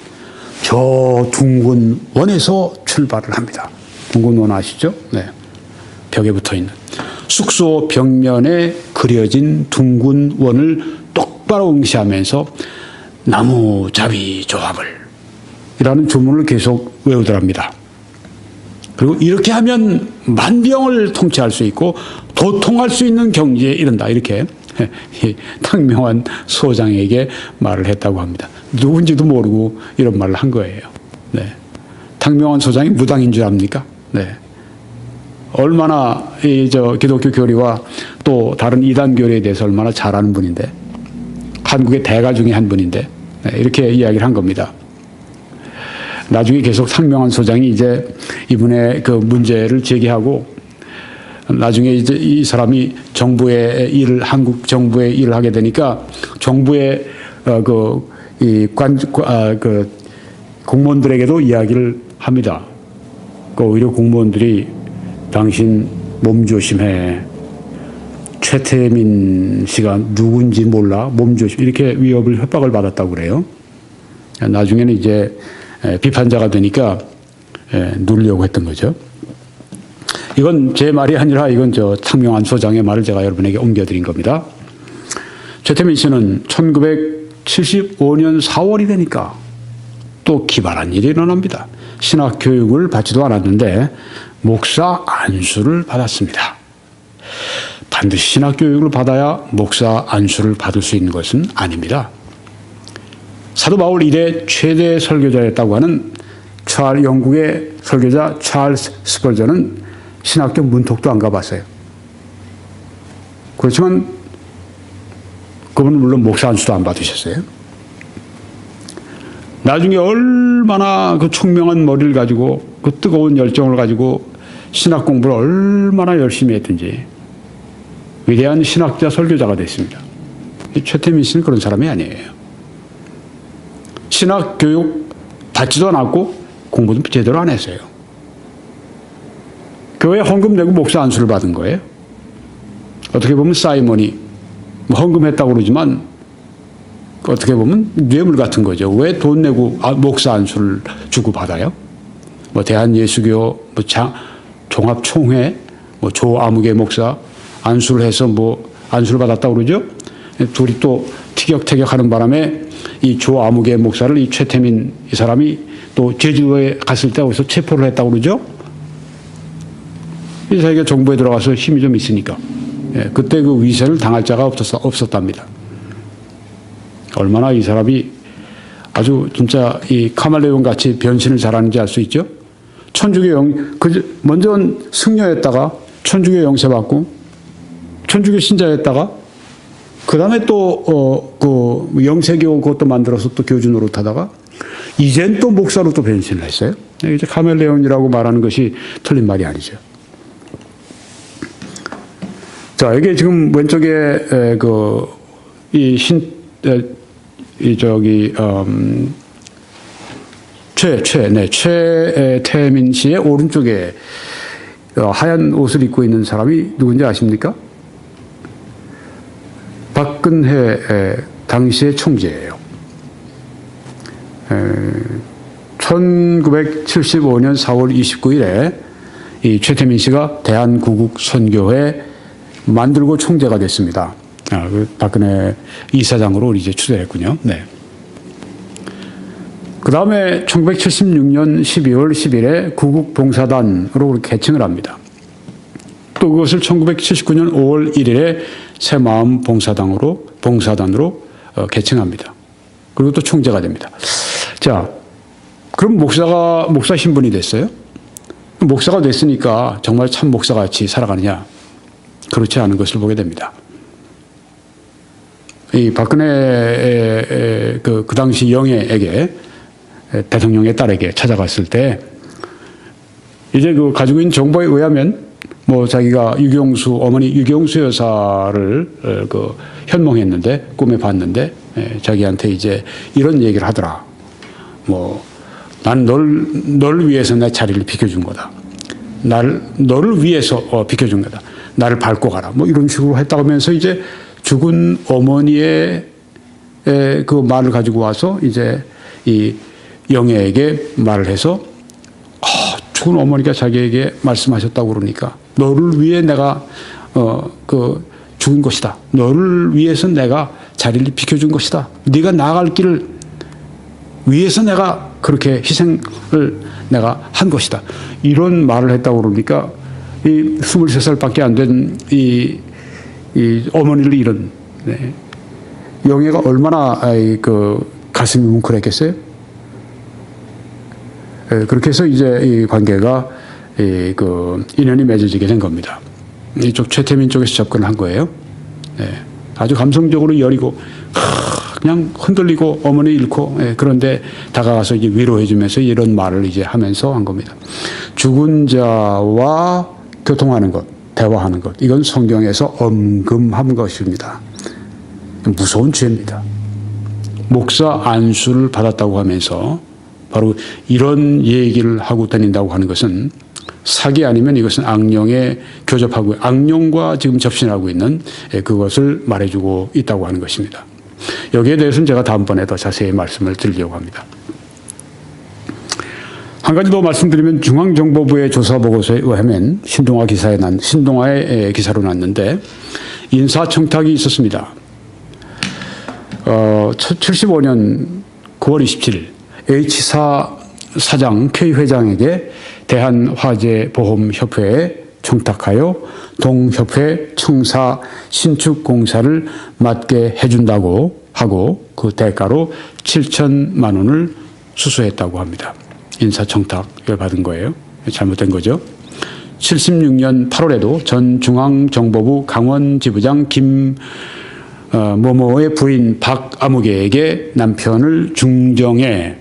Speaker 1: 저 둥근 원에서 출발을 합니다. 둥근 원 아시죠? 네. 벽에 붙어 있는. 숙소 벽면에 그려진 둥근 원을 똑바로 응시하면서 나무 자비 조합을 이라는 주문을 계속 외우더랍니다. 그리고 이렇게 하면 만병을 통치할 수 있고 도통할 수 있는 경지에 이른다. 이렇게 탕명환 소장에게 말을 했다고 합니다. 누군지도 모르고 이런 말을 한 거예요. 네. 탕명환 소장이 무당인 줄 압니까? 네. 얼마나 기독교 교리와 또 다른 이단 교리에 대해서 얼마나 잘 아는 분인데 한국의 대가 중에 한 분인데 네. 이렇게 이야기를 한 겁니다. 나중에 계속 탕명환 소장이 이제 이분의 그 문제를 제기하고 나중에 이제 이 사람이 한국 정부의 일을 하게 되니까 정부의 공무원들에게도 이야기를 합니다. 오히려 공무원들이 당신 몸조심해. 최태민 씨가 누군지 몰라. 몸조심. 이렇게 위협을 협박을 받았다고 그래요. 나중에는 이제 비판자가 되니까 누르려고 했던 거죠. 이건 제 말이 아니라 이건 창명한 소장의 말을 제가 여러분에게 옮겨드린 겁니다. 최태민 씨는 1975년 4월이 되니까 또 기발한 일이 일어납니다. 신학 교육을 받지도 않았는데 목사 안수를 받았습니다. 반드시 신학 교육을 받아야 목사 안수를 받을 수 있는 것은 아닙니다. 사도 바울 이래 최대 설교자였다고 하는 영국의 설교자 찰스 스펄전은 신학교 문턱도 안 가봤어요. 그렇지만 그분은 물론 목사 안수도 안 받으셨어요. 나중에 얼마나 그 총명한 머리를 가지고 그 뜨거운 열정을 가지고 신학 공부를 얼마나 열심히 했든지 위대한 신학자 설교자가 됐습니다. 최태민 씨는 그런 사람이 아니에요. 신학 교육 받지도 않았고 공부도 제대로 안 했어요. 교회 헌금 내고 목사 안수를 받은 거예요. 어떻게 보면 사이먼이 헌금했다고 그러지만 어떻게 보면 뇌물 같은 거죠. 왜 돈 내고 목사 안수를 주고 받아요? 대한예수교 종합총회 조아무개 목사 안수를 해서 안수를 받았다고 그러죠. 둘이 또 티격태격하는 바람에 이 조아무개 목사를 이 최태민 이 사람이 또 제주도에 갔을 때 거기서 체포를 했다고 그러죠. 이 자기가 정부에 들어가서 힘이 좀 있으니까 그때 그 위세를 당할 자가 없었답니다. 얼마나 이 사람이 아주 진짜 이 카멜레온 같이 변신을 잘하는지 알 수 있죠. 천주교 먼저 승려였다가 천주교 영세받고 천주교 신자였다가 그 다음에 또 그 영세교 그것도 만들어서 또 교주 노릇하다가 이젠 또 목사로 또 변신을 했어요. 이제 카멜레온이라고 말하는 것이 틀린 말이 아니죠. 자, 이게 지금 왼쪽에 최태민 씨의 오른쪽에 하얀 옷을 입고 있는 사람이 누군지 아십니까? 박근혜 당시의 총재예요. 1975년 4월 29일에 이 최태민 씨가 대한구국선교회 만들고 총재가 됐습니다. 그 박근혜 이사장으로 이제 추대했군요. 네. 그 다음에 1976년 12월 10일에 구국봉사단으로 개칭을 합니다. 또 그것을 1979년 5월 1일에 새마음 봉사단으로 개칭합니다. 그리고 또 총재가 됩니다. 자, 그럼 목사 신분이 됐어요? 목사가 됐으니까 정말 참 목사같이 살아가느냐? 그렇지 않은 것을 보게 됩니다. 이 박근혜 그 당시 영예에게 대통령의 딸에게 찾아갔을 때 이제 그 가지고 있는 정보에 의하면 자기가 어머니 유경수 여사를 현몽했는데 꿈에 봤는데 자기한테 이제 이런 얘기를 하더라. 난 널 위해서 내 자리를 비켜준 거다. 너를 위해서 비켜준 거다. 나를 밟고 가라. 이런 식으로 했다고 하면서 이제 죽은 어머니의 그 말을 가지고 와서 이제 이 영예에게 말을 해서 죽은 어머니가 자기에게 말씀하셨다고 그러니까 너를 위해 내가 죽은 것이다. 너를 위해서 내가 자리를 비켜준 것이다. 네가 나아갈 길을 위해서 내가 그렇게 희생을 내가 한 것이다. 이런 말을 했다고 그러니까 이 23살밖에 안 된 이 어머니를 잃은 영예가 얼마나 가슴이 뭉클했겠어요? 그렇게 해서 이제 이 관계가 인연이 맺어지게 된 겁니다. 이쪽 최태민 쪽에서 접근을 한 거예요. 아주 감성적으로 여리고 그냥 흔들리고 어머니 잃고 그런데 다가가서 이제 위로해주면서 이런 말을 이제 하면서 한 겁니다. 죽은 자와 교통하는 것, 대화하는 것, 이건 성경에서 엄금한 것입니다. 무서운 죄입니다. 목사 안수를 받았다고 하면서 바로 이런 얘기를 하고 다닌다고 하는 것은 사기 아니면 이것은 악령에 교접하고 악령과 지금 접신하고 있는 그것을 말해주고 있다고 하는 것입니다. 여기에 대해서는 제가 다음번에 더 자세히 말씀을 드리려고 합니다. 한 가지 더 말씀드리면 중앙정보부의 조사보고서에 의하면 신동아의 기사로 났는데 인사청탁이 있었습니다. 75년 9월 27일 H사 사장 K 회장에게 대한화재보험협회에 청탁하여 동협회 청사 신축공사를 맡게 해준다고 하고 그 대가로 7천만 원을 수수했다고 합니다. 인사청탁을 받은 거예요. 잘못된 거죠. 76년 8월에도 전 중앙정보부 강원지부장 김모모의 부인 박아무개에게 남편을 중정에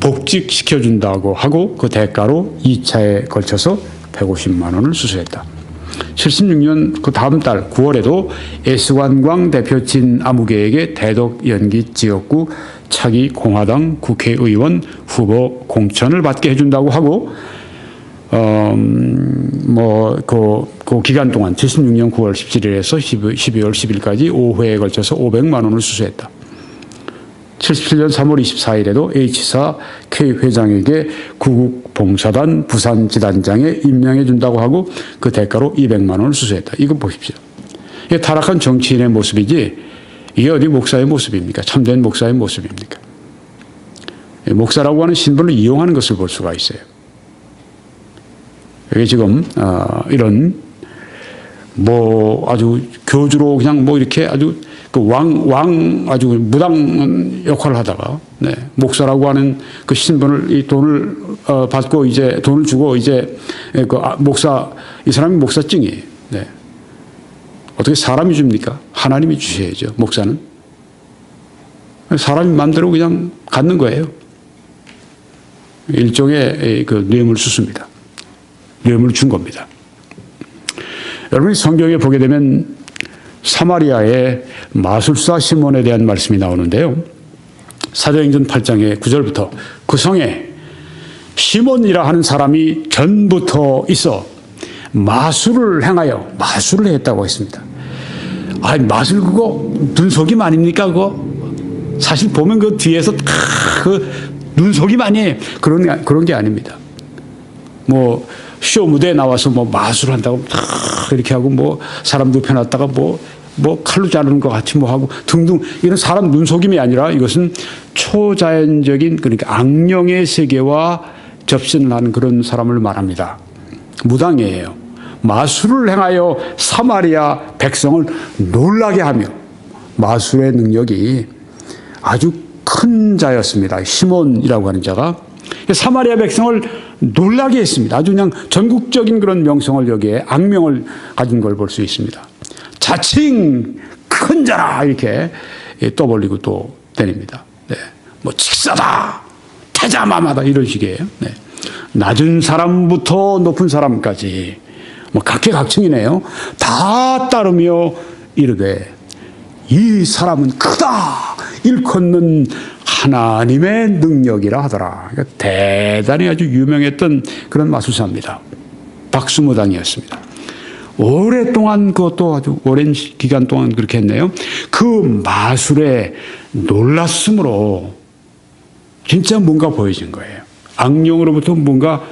Speaker 1: 복직시켜준다고 하고 그 대가로 2차에 걸쳐서 150만 원을 수수했다. 76년 그 다음 달 9월에도 S관광 대표 진아무개에게 대덕 연기 지역구 차기 공화당 국회의원 후보 공천을 받게 해준다고 하고 그 기간 동안 76년 9월 17일에서 12월 10일까지 5회에 걸쳐서 500만 원을 수수했다. 77년 3월 24일에도 H사 K 회장에게 구국봉사단 부산지단장에 임명해 준다고 하고 그 대가로 200만 원을 수수했다. 이거 보십시오. 이게 타락한 정치인의 모습이지 이게 어디 목사의 모습입니까? 참된 목사의 모습입니까? 목사라고 하는 신분을 이용하는 것을 볼 수가 있어요. 이게 지금 이런 아주 교주로 그냥 이렇게 아주 그 아주 무당 역할을 하다가 목사라고 하는 그 신분을 이 돈을 받고 이제 돈을 주고 이제 이 사람이 목사증이에요. 어떻게 사람이 줍니까? 하나님이 주셔야죠. 목사는 사람이 마음대로 그냥 갖는 거예요. 일종의 그 뇌물수수입니다. 뇌물을 준 겁니다. 여러분이 성경에 보게 되면 사마리아의 마술사 시몬에 대한 말씀이 나오는데요. 사도행전 8장의 9절부터 그 성에 시몬이라 하는 사람이 전부터 있어 마술을 했다고 했습니다. 아니 마술 그거 눈속임 아닙니까 그거? 사실 보면 그 뒤에서 그 눈속임 아니에요. 그런 게 아닙니다. 쇼 무대에 나와서 마술을 한다고 이렇게 하고 사람도 펴놨다가 칼로 자르는 것 같이 하고 등등 이런 사람 눈속임이 아니라 이것은 초자연적인 그러니까 악령의 세계와 접신을 하는 그런 사람을 말합니다. 무당이에요. 마술을 행하여 사마리아 백성을 놀라게 하며 마술의 능력이 아주 큰 자였습니다. 시몬이라고 하는 자가 사마리아 백성을 놀라게 했습니다. 아주 그냥 전국적인 그런 명성을 여기에 악명을 가진 걸 볼 수 있습니다. 자칭 큰 자라 이렇게 떠벌리고 또 다닙니다. 직사다, 태자마마다 이런 식이에요. 낮은 사람부터 높은 사람까지 각계각층이네요. 다 따르며 이르되 이 사람은 크다 일컫는 하나님의 능력이라 하더라. 그러니까 대단히 아주 유명했던 그런 마술사입니다. 박수무당이었습니다. 오랫동안 그것도 아주 오랜 기간 동안 그렇게 했네요. 그 마술에 놀랐으므로 진짜 뭔가 보여진 거예요. 악령으로부터 뭔가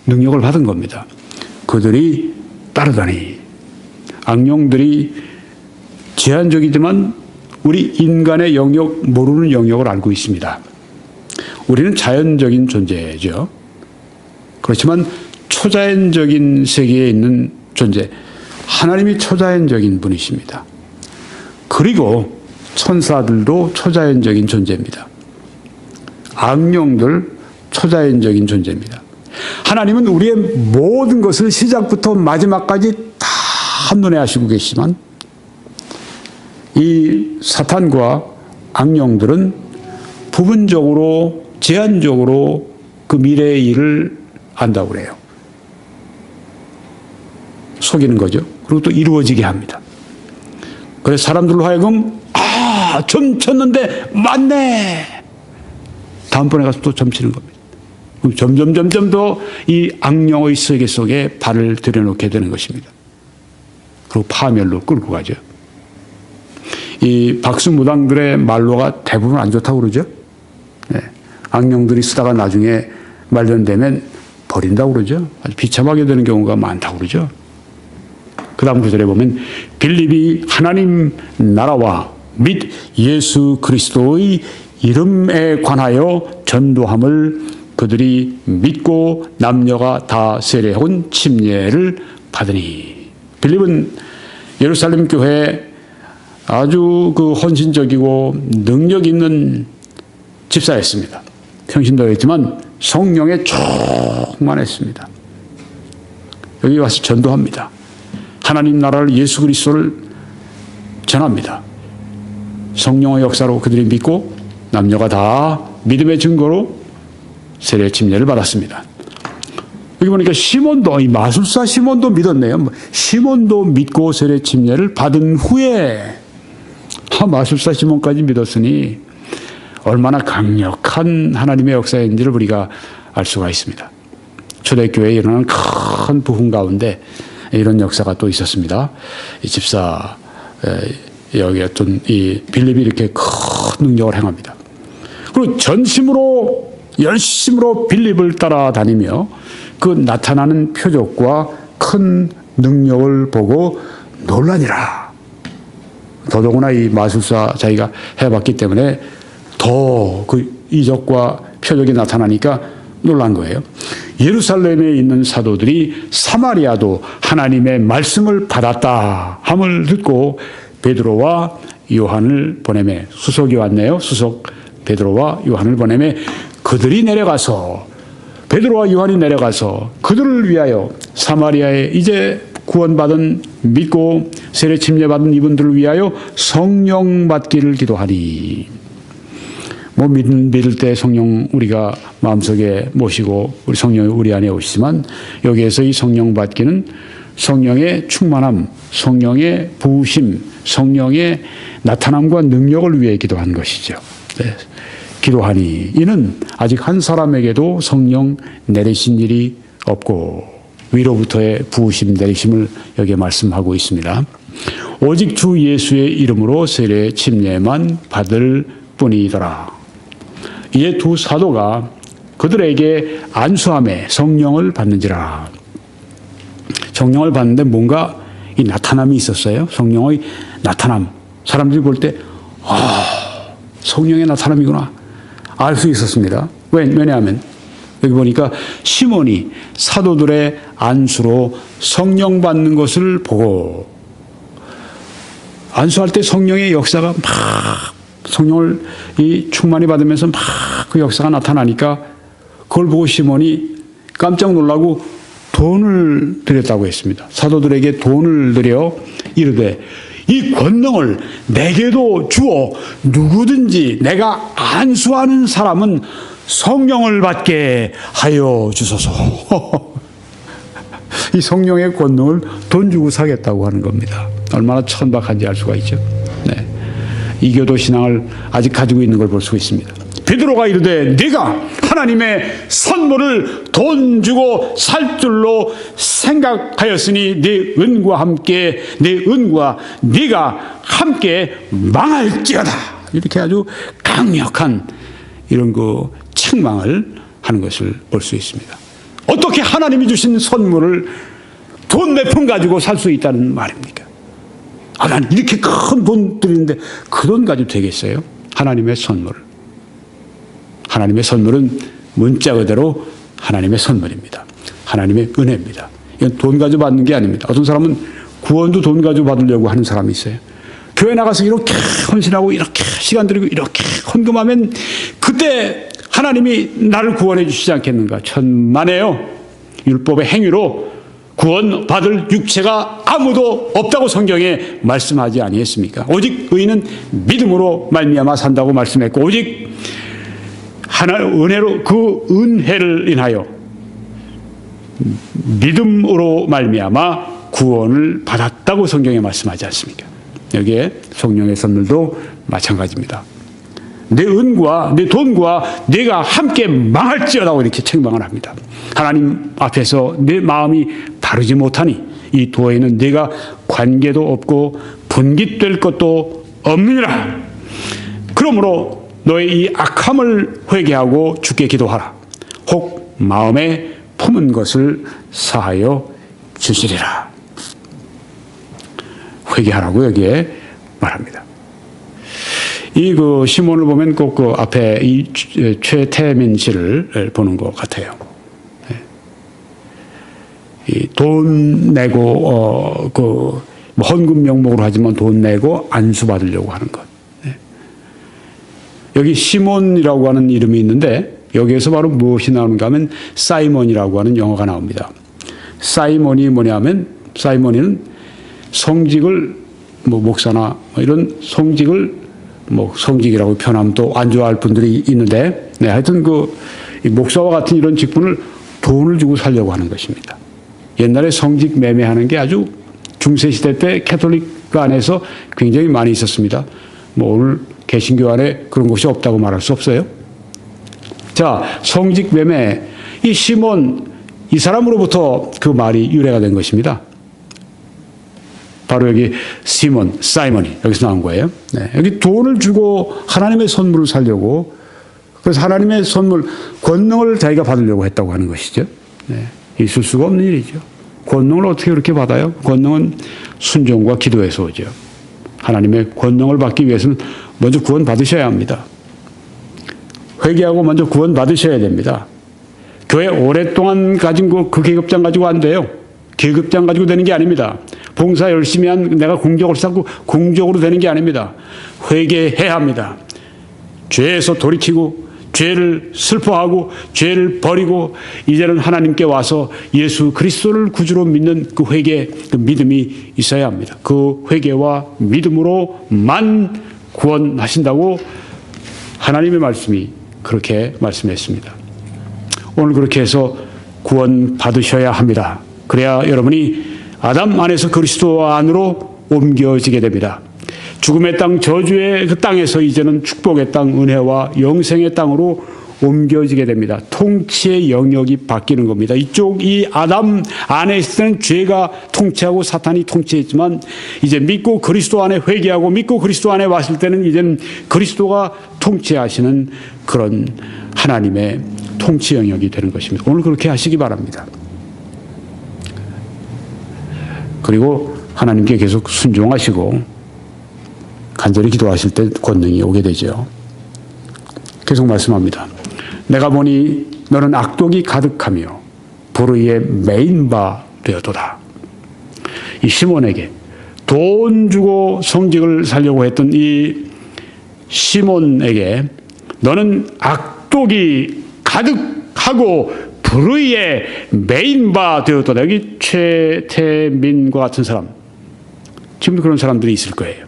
Speaker 1: 능력을 받은 겁니다. 그들이 따르다니 악령들이 제한적이지만 우리 인간의 영역, 모르는 영역을 알고 있습니다. 우리는 자연적인 존재죠. 그렇지만 초자연적인 세계에 있는 존재, 하나님이 초자연적인 분이십니다. 그리고 천사들도 초자연적인 존재입니다. 악령들 초자연적인 존재입니다. 하나님은 우리의 모든 것을 시작부터 마지막까지 다 한눈에 하시고 계시지만 이 사탄과 악령들은 부분적으로 제한적으로 그 미래의 일을 안다고 그래요. 속이는 거죠. 그리고 또 이루어지게 합니다. 그래서 사람들로 하여금 좀 쳤는데 맞네. 다음번에 가서 또 점치는 겁니다. 그럼 점점 더 이 악령의 세계 속에 발을 들여놓게 되는 것입니다. 그리고 파멸로 끌고 가죠. 이 박수무당들의 말로가 대부분 안 좋다고 그러죠. 네. 악령들이 쓰다가 나중에 말년되면 버린다고 그러죠. 아주 비참하게 되는 경우가 많다고 그러죠. 그 다음 구절에 보면 빌립이 하나님 나라와 및 예수 그리스도의 이름에 관하여 전도함을 그들이 믿고 남녀가 다 세례한 침례를 받으니. 빌립은 예루살렘 교회에 아주 그 헌신적이고 능력 있는 집사였습니다. 평신도였지만 성령에 충만했습니다. 여기 와서 전도합니다. 하나님 나라를 예수 그리스도를 전합니다. 성령의 역사로 그들이 믿고 남녀가 다 믿음의 증거로 세례 침례를 받았습니다. 여기 보니까 시몬도, 이 마술사 시몬도 믿었네요. 시몬도 믿고 세례 침례를 받은 후에 마술사 시몬까지 믿었으니 얼마나 강력한 하나님의 역사인지를 우리가 알 수가 있습니다. 초대교회에 일어나는 큰 부흥 가운데 이런 역사가 또 있었습니다. 이 집사, 여기 어떤 이 빌립이 이렇게 큰 능력을 행합니다. 그리고 전심으로 열심으로 빌립을 따라다니며 그 나타나는 표적과 큰 능력을 보고 놀라니라. 더더구나 이 마술사 자기가 해봤기 때문에 더 그 이적과 표적이 나타나니까 놀란 거예요. 예루살렘에 있는 사도들이 사마리아도 하나님의 말씀을 받았다 함을 듣고 베드로와 요한을 보내매, 수석이 왔네요. 수석 베드로와 요한을 보내매 그들이 내려가서, 베드로와 요한이 내려가서 그들을 위하여 사마리아에 이제 구원받은, 믿고 세례 침례받은 이분들을 위하여 성령 받기를 기도하니. 뭐 믿을 때 성령 우리가 마음속에 모시고 우리 성령이 우리 안에 오시지만 여기에서 이 성령 받기는 성령의 충만함, 성령의 부으심, 성령의 나타남과 능력을 위해 기도한 것이죠. 네. 기도하니 이는 아직 한 사람에게도 성령 내리신 일이 없고 위로부터의 부으심 내리심을 여기에 말씀하고 있습니다. 오직 주 예수의 이름으로 세례 침례만 받을 뿐이더라. 이에 두 사도가 그들에게 안수함에 성령을 받는지라. 성령을 받는데 뭔가 이 나타남이 있었어요. 성령의 나타남. 사람들이 볼 때 성령의 나타남이구나 알 수 있었습니다. 왜냐하면 여기 보니까 시몬이 사도들의 안수로 성령 받는 것을 보고, 안수할 때 성령의 역사가 막 성령을 이 충만히 받으면서 막 그 역사가 나타나니까 그걸 보고 시몬이 깜짝 놀라고 돈을 드렸다고 했습니다. 사도들에게 돈을 드려 이르되 이 권능을 내게도 주어 누구든지 내가 안수하는 사람은 성령을 받게 하여 주소서. 이 성령의 권능을 돈 주고 사겠다고 하는 겁니다. 얼마나 천박한지 알 수가 있죠. 네. 이교도 신앙을 아직 가지고 있는 걸 볼 수 있습니다. 베드로가 이르되 네가 하나님의 선물을 돈 주고 살 줄로 생각하였으니 네 은과 함께, 네 은과 네가 함께 망할지어다. 이렇게 아주 강력한 이런 그 책망을 하는 것을 볼 수 있습니다. 어떻게 하나님이 주신 선물을 돈 몇 푼 가지고 살 수 있다는 말입니까? 난 이렇게 큰 돈 드리는데 그 돈 가지고 되겠어요? 하나님의 선물. 하나님의 선물은 문자 그대로 하나님의 선물입니다. 하나님의 은혜입니다. 이건 돈 가지고 받는 게 아닙니다. 어떤 사람은 구원도 돈 가지고 받으려고 하는 사람이 있어요. 교회 나가서 이렇게 헌신하고 이렇게 시간 들이고 이렇게 헌금하면 그때 하나님이 나를 구원해 주시지 않겠는가? 천만에요. 율법의 행위로 구원받을 육체가 아무도 없다고 성경에 말씀하지 아니했습니까? 오직 의인은 믿음으로 말미암아 산다고 말씀했고, 오직 은혜로 그 은혜를 인하여 믿음으로 말미암아 구원을 받았다고 성경에 말씀하지 않습니까? 여기에 성령의 선물도 마찬가지입니다. 내 은과 내 돈과 내가 함께 망할지어다고 이렇게 책망을 합니다. 하나님 앞에서 내 마음이 바르지 못하니 이 도에는 내가 관계도 없고 분깃될 것도 없느니라. 그러므로 너의 이 악함을 회개하고 주께 기도하라. 혹 마음에 품은 것을 사하여 주시리라. 회개하라고 여기에 말합니다. 이 시몬을 보면 꼭 앞에 이 최태민 씨를 보는 것 같아요. 이 돈 내고 헌금 명목으로 하지만 돈 내고 안수 받으려고 하는 것. 여기 시몬이라고 하는 이름이 있는데 여기에서 바로 무엇이 나오는가 하면 사이몬이라고 하는 영어가 나옵니다. 사이몬이 뭐냐면 사이몬이는 성직을 목사나 이런 성직을 성직이라고 표현하면 또 안 좋아할 분들이 있는데 하여튼 이 목사와 같은 이런 직분을 돈을 주고 살려고 하는 것입니다. 옛날에 성직 매매하는 게 아주 중세시대 때 캐톨릭 안에서 굉장히 많이 있었습니다. 오늘 개신교 안에 그런 것이 없다고 말할 수 없어요. 자, 성직 매매, 이 시몬, 이 사람으로부터 그 말이 유래가 된 것입니다. 바로 여기 시몬, 사이먼이 여기서 나온 거예요. 여기 돈을 주고 하나님의 선물을 살려고, 그래서 하나님의 선물, 권능을 자기가 받으려고 했다고 하는 것이죠. 있을 수가 없는 일이죠. 권능을 어떻게 그렇게 받아요? 권능은 순종과 기도에서 오죠. 하나님의 권능을 받기 위해서는 먼저 구원 받으셔야 합니다. 회개하고 먼저 구원 받으셔야 됩니다. 교회 오랫동안 가진 그 계급장 가지고 안 돼요. 계급장 가지고 되는 게 아닙니다. 봉사 열심히 한 내가 공적을 쌓고 공적으로 되는 게 아닙니다. 회개해야 합니다. 죄에서 돌이키고 죄를 슬퍼하고 죄를 버리고 이제는 하나님께 와서 예수 그리스도를 구주로 믿는 그 회개, 그 믿음이 있어야 합니다. 그 회개와 믿음으로만 구원하신다고 하나님의 말씀이 그렇게 말씀했습니다. 오늘 그렇게 해서 구원 받으셔야 합니다. 그래야 여러분이 아담 안에서 그리스도 안으로 옮겨지게 됩니다. 죽음의 땅, 저주의 그 땅에서 이제는 축복의 땅, 은혜와 영생의 땅으로 옮겨지게 됩니다. 통치의 영역이 바뀌는 겁니다. 이 아담 안에 있을 때는 죄가 통치하고 사탄이 통치했지만 이제 믿고 그리스도 안에 회개하고 믿고 그리스도 안에 왔을 때는 이제는 그리스도가 통치하시는 그런 하나님의 통치 영역이 되는 것입니다. 오늘 그렇게 하시기 바랍니다. 그리고 하나님께 계속 순종하시고 간절히 기도하실 때 권능이 오게 되죠. 계속 말씀합니다. 내가 보니 너는 악독이 가득하며 불의에 매인 바 되었도다. 이 시몬에게 돈 주고 성직을 살려고 했던 이 시몬에게 너는 악독이 가득하고 불의에 매인 바 되었도다. 여기 최태민과 같은 사람, 지금도 그런 사람들이 있을 거예요.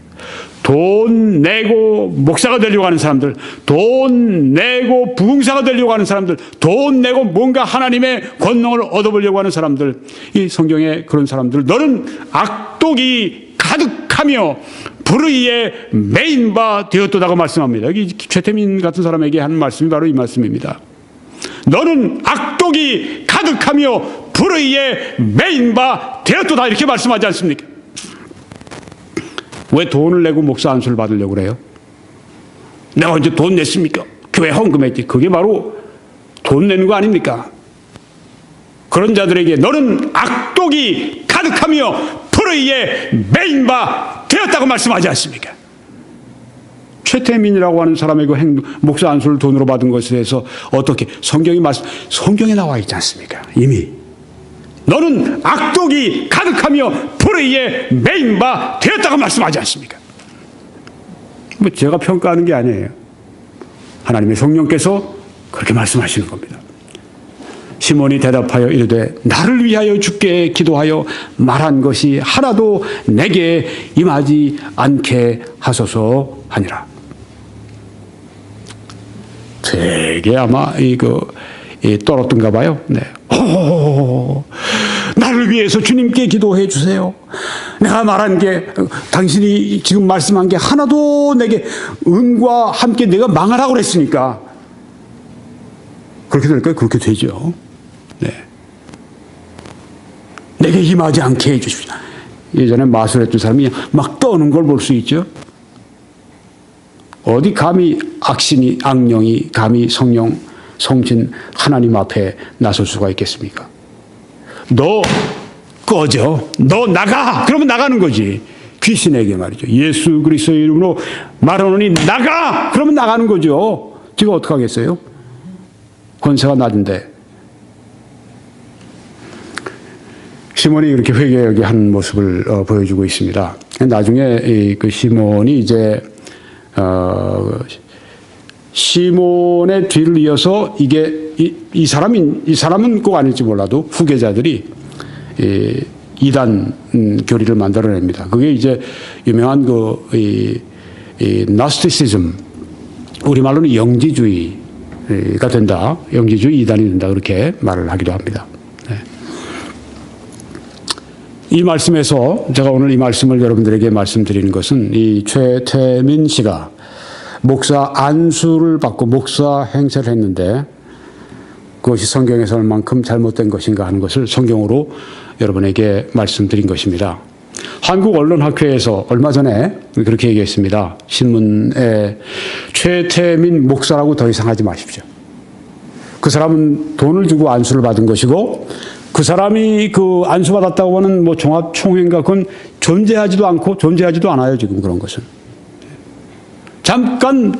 Speaker 1: 돈 내고 목사가 되려고 하는 사람들, 돈 내고 부흥사가 되려고 하는 사람들, 돈 내고 뭔가 하나님의 권능을 얻어보려고 하는 사람들, 이 성경에 그런 사람들, 너는 악독이 가득하며 불의에 매인 바 되었도다고 말씀합니다. 여기 최태민 같은 사람에게 하는 말씀이 바로 이 말씀입니다. 너는 악독이 가득하며 불의에 매인 바 되었도다 이렇게 말씀하지 않습니까? 왜 돈을 내고 목사 안수를 받으려고 그래요? 내가 언제 돈 냈습니까? 교회 헌금했지. 그게 바로 돈 내는 거 아닙니까? 그런 자들에게 너는 악독이 가득하며 불의에 매인 바 되었다고 말씀하지 않습니까? 최태민이라고 하는 사람의 그 목사 안수를 돈으로 받은 것에 대해서 어떻게 성경에 나와 있지 않습니까? 이미 너는 악독이 가득하며 불의에 매인 바 되었다고 말씀하지 않습니까? 제가 평가하는 게 아니에요. 하나님의 성령께서 그렇게 말씀하시는 겁니다. 시몬이 대답하여 이르되 나를 위하여 주께 기도하여 말한 것이 하나도 내게 임하지 않게 하소서 하니라. 되게 아마 떨었던가 봐요. 네. 나를 위해서 주님께 기도해 주세요. 내가 말한 게 당신이 지금 말씀한 게 하나도 내게 은과 함께 내가 망하라고 그랬으니까 그렇게 될까요? 그렇게 되죠. 네. 내게 임하지 않게 해주십시오. 예전에 마술했던 사람이 막 떠오는 걸 볼 수 있죠. 어디 감히 악신이, 악령이 감히 성령, 성신 하나님 앞에 나설 수가 있겠습니까? 너 꺼져, 너 나가. 그러면 나가는 거지. 귀신에게 말이죠. 예수 그리스도의 이름으로 말하노니 나가. 그러면 나가는 거죠. 제가 어떻게 하겠어요? 권세가 낮은데. 시몬이 이렇게 회개하게 하는 모습을 보여주고 있습니다. 나중에 그 시몬이 이제 시몬의 뒤를 이어서 이게 이 사람은 꼭 아닐지 몰라도 후계자들이 이단 교리를 만들어냅니다. 그게 이제 유명한 나스티시즘, 우리말로는 영지주의가 된다, 영지주의 이단이 된다, 그렇게 말을 하기도 합니다. 네. 이 말씀에서 제가 오늘 이 말씀을 여러분들에게 말씀드리는 것은 이 최태민 씨가 목사 안수를 받고 목사 행세를 했는데 그것이 성경에서 얼만큼 잘못된 것인가 하는 것을 성경으로 여러분에게 말씀드린 것입니다. 한국언론학회에서 얼마 전에 그렇게 얘기했습니다. 신문에 최태민 목사라고 더 이상 하지 마십시오. 그 사람은 돈을 주고 안수를 받은 것이고 그 사람이 그 안수받았다고 하는 뭐 종합총회인가 그건 존재하지도 않아요. 지금 그런 것은. 잠깐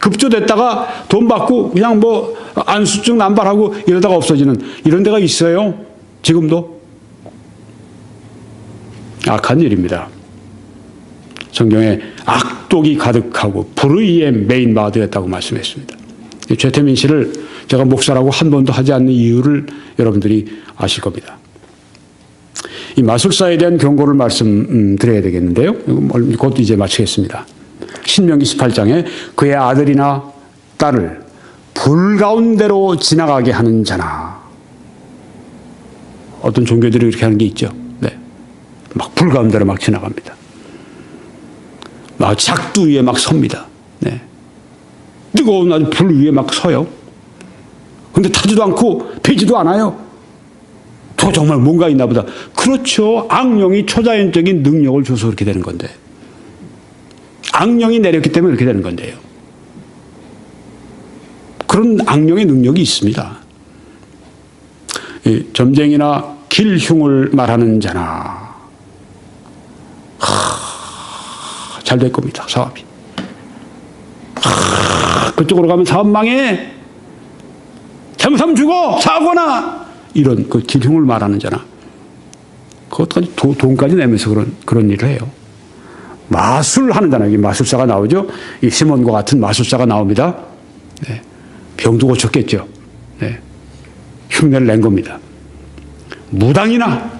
Speaker 1: 급조됐다가 돈 받고 그냥 뭐 안수증 남발하고 이러다가 없어지는 이런 데가 있어요. 지금도. 악한 일입니다. 성경에 악독이 가득하고 불의의 메인바가 되었다고 말씀했습니다. 최태민 씨를 제가 목사라고 한 번도 하지 않는 이유를 여러분들이 아실 겁니다. 이 마술사에 대한 경고를 말씀드려야 되겠는데요. 곧 이제 마치겠습니다. 신명기 18장에 그의 아들이나 딸을 불 가운데로 지나가게 하는 자나. 어떤 종교들이 그렇게 하는 게 있죠. 네. 막 불 가운데로 막 지나갑니다. 막 작두 위에 막 섭니다. 네. 뜨거운 아주 불 위에 막 서요. 근데 타지도 않고 패지도 않아요. 또 정말 뭔가 있나 보다. 그렇죠. 악령이 초자연적인 능력을 줘서 그렇게 되는 건데. 악령이 내렸기 때문에 그렇게 되는 건데요. 그런 악령의 능력이 있습니다. 점쟁이나 길흉을 말하는 자나 잘 될 겁니다. 사업이. 그쪽으로 가면 사업 망해. 잘못하면 죽어. 사고나. 이런 그 길흉을 말하는 자나 그것까지 돈까지 내면서 그런 일을 해요. 마술하는 자나 여기 마술사가 나오죠. 이 시몬과 같은 마술사가 나옵니다. 네. 병도 고쳤겠죠. 네. 흉내를 낸 겁니다. 무당이나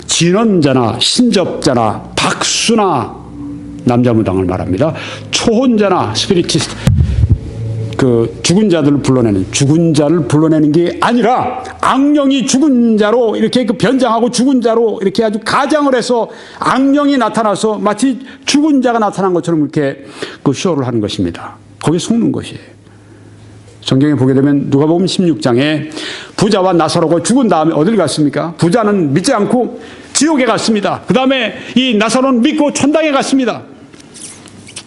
Speaker 1: 진언자나 신접자나 박수나 남자 무당을 말합니다. 초혼자나 스피리티스트 그 죽은 자들을 불러내는 죽은 자를 불러내는 게 아니라 악령이 죽은 자로 이렇게 그 변장하고 죽은 자로 이렇게 아주 가장을 해서 악령이 나타나서 마치 죽은 자가 나타난 것처럼 이렇게 그 쇼를 하는 것입니다. 거기에 속는 것이에요. 성경에 보게 되면 누가복음 16장에 부자와 나사로가 죽은 다음에 어딜 갔습니까? 부자는 믿지 않고 지옥에 갔습니다. 그 다음에 이 나사로는 믿고 천당에 갔습니다.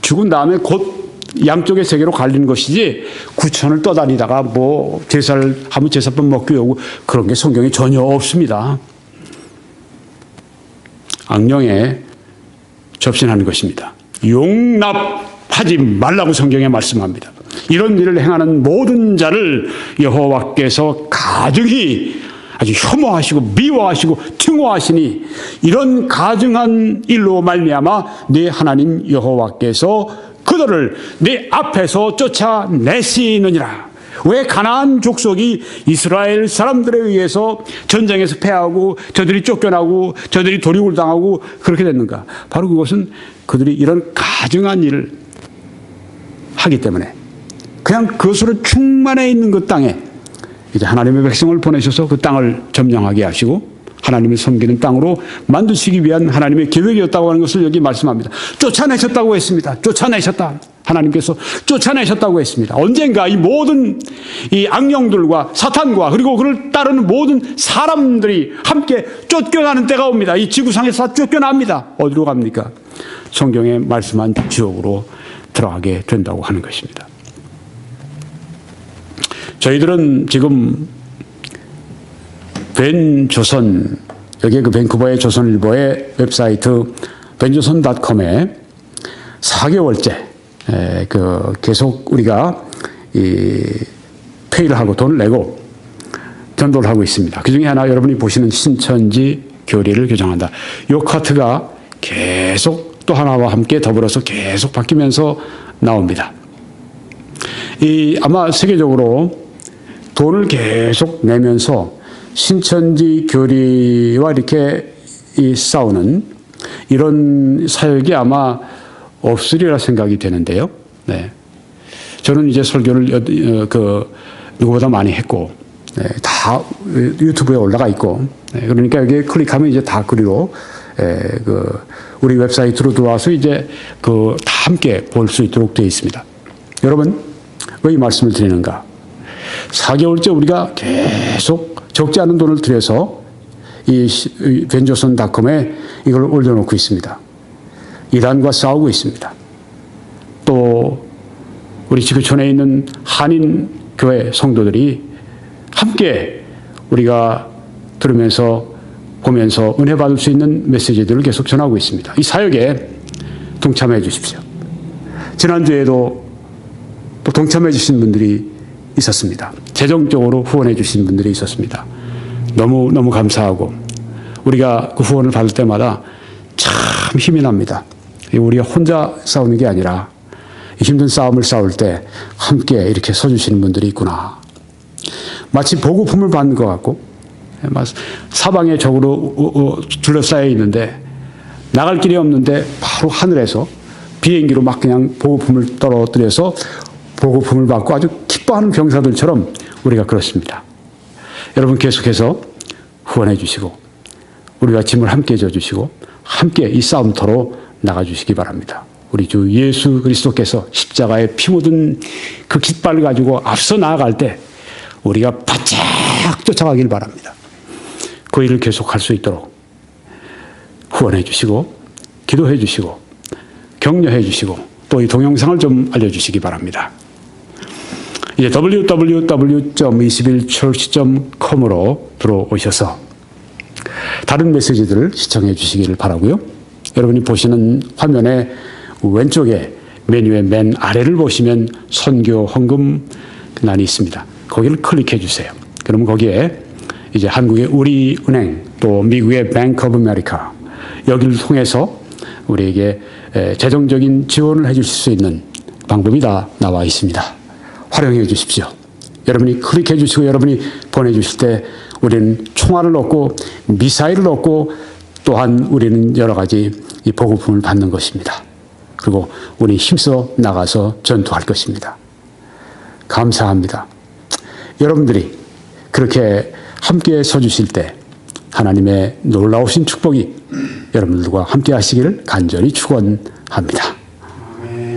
Speaker 1: 죽은 다음에 곧 양쪽의 세계로 갈리는 것이지 구천을 떠다니다가 뭐 제사를 하면 제사밥 먹기 오고 그런 게 성경에 전혀 없습니다. 악령에 접신하는 것입니다. 용납하지 말라고 성경에 말씀합니다. 이런 일을 행하는 모든 자를 여호와께서 가증히 아주 혐오하시고 미워하시고 증오하시니 이런 가증한 일로 말미암아 네 하나님 여호와께서 그들을 네 앞에서 쫓아내시느니라. 왜 가나안 족속이 이스라엘 사람들에 의해서 전쟁에서 패하고 저들이 쫓겨나고 저들이 도륙을 당하고 그렇게 됐는가? 바로 그것은 그들이 이런 가증한 일을 하기 때문에 그냥 그것으로 충만해 있는 그 땅에 이제 하나님의 백성을 보내셔서 그 땅을 점령하게 하시고 하나님을 섬기는 땅으로 만드시기 위한 하나님의 계획이었다고 하는 것을 여기 말씀합니다. 쫓아내셨다고 했습니다. 쫓아내셨다. 하나님께서 쫓아내셨다고 했습니다. 언젠가 이 모든 이 악령들과 사탄과 그리고 그를 따르는 모든 사람들이 함께 쫓겨나는 때가 옵니다. 이 지구상에서 다 쫓겨납니다. 어디로 갑니까? 성경에 말씀한 지옥으로 들어가게 된다고 하는 것입니다. 저희들은 지금 벤조선, 여기 그 밴쿠버의 조선일보의 웹사이트 벤조선.com에 4개월째 계속 우리가 페이를 하고 돈을 내고 전도를 하고 있습니다. 그 중에 하나 여러분이 보시는 신천지 교리를 교정한다. 이 카트가 계속 또 하나와 함께 더불어서 계속 바뀌면서 나옵니다. 아마 세계적으로 돈을 계속 내면서 신천지 교리와 이렇게 싸우는 이런 사역이 아마 없으리라 생각이 되는데요. 네. 저는 이제 설교를 누구보다 많이 했고, 네, 다 유튜브에 올라가 있고, 네, 그러니까 여기 클릭하면 이제 다 그리로 우리 웹사이트로 들어와서 이제 다 함께 볼 수 있도록 되어 있습니다. 여러분, 왜 이 말씀을 드리는가? 4개월째 우리가 계속 적지 않은 돈을 들여서 이 벤조선.com에 이걸 올려놓고 있습니다. 이단과 싸우고 있습니다. 또 우리 지구촌에 있는 한인 교회 성도들이 함께 우리가 들으면서 보면서 은혜 받을 수 있는 메시지들을 계속 전하고 있습니다. 이 사역에 동참해 주십시오. 지난주에도 또 동참해 주신 분들이 있었습니다. 재정적으로 후원해 주신 분들이 있었습니다. 너무 감사하고 우리가 그 후원을 받을 때마다 참 힘이 납니다. 우리가 혼자 싸우는 게 아니라 힘든 싸움을 싸울 때 함께 이렇게 서주시는 분들이 있구나. 마치 보급품을 받는 것 같고 사방에 적으로 둘러싸여 있는데 나갈 길이 없는데 바로 하늘에서 비행기로 막 그냥 보급품을 떨어뜨려서 보급품을 받고 아주 기뻐하는 병사들처럼 우리가 그렇습니다. 여러분 계속해서 후원해 주시고 우리가 짐을 함께 져주시고 함께 이 싸움터로 나가주시기 바랍니다. 우리 주 예수 그리스도께서 십자가에 피 묻은 그 깃발을 가지고 앞서 나아갈 때 우리가 바짝 쫓아가길 바랍니다. 그 일을 계속할 수 있도록 후원해 주시고 기도해 주시고 격려해 주시고 또 이 동영상을 좀 알려주시기 바랍니다. 이제 www.21church.com으로 들어오셔서 다른 메시지들을 시청해 주시기를 바라고요. 여러분이 보시는 화면의 왼쪽에 메뉴의 맨 아래를 보시면 선교 헌금欄이 있습니다. 거기를 클릭해 주세요. 그러면 거기에 이제 한국의 우리은행 또 미국의 Bank of America 여기를 통해서 우리에게 재정적인 지원을 해 주실 수 있는 방법이 다 나와 있습니다. 활용해 주십시오. 여러분이 클릭해 주시고 여러분이 보내주실 때 우리는 총알을 얻고 미사일을 얻고 또한 우리는 여러 가지 이 보급품을 받는 것입니다. 그리고 우리 힘써 나가서 전투할 것입니다. 감사합니다. 여러분들이 그렇게 함께 서주실 때 하나님의 놀라우신 축복이 여러분들과 함께 하시기를 간절히 축원합니다.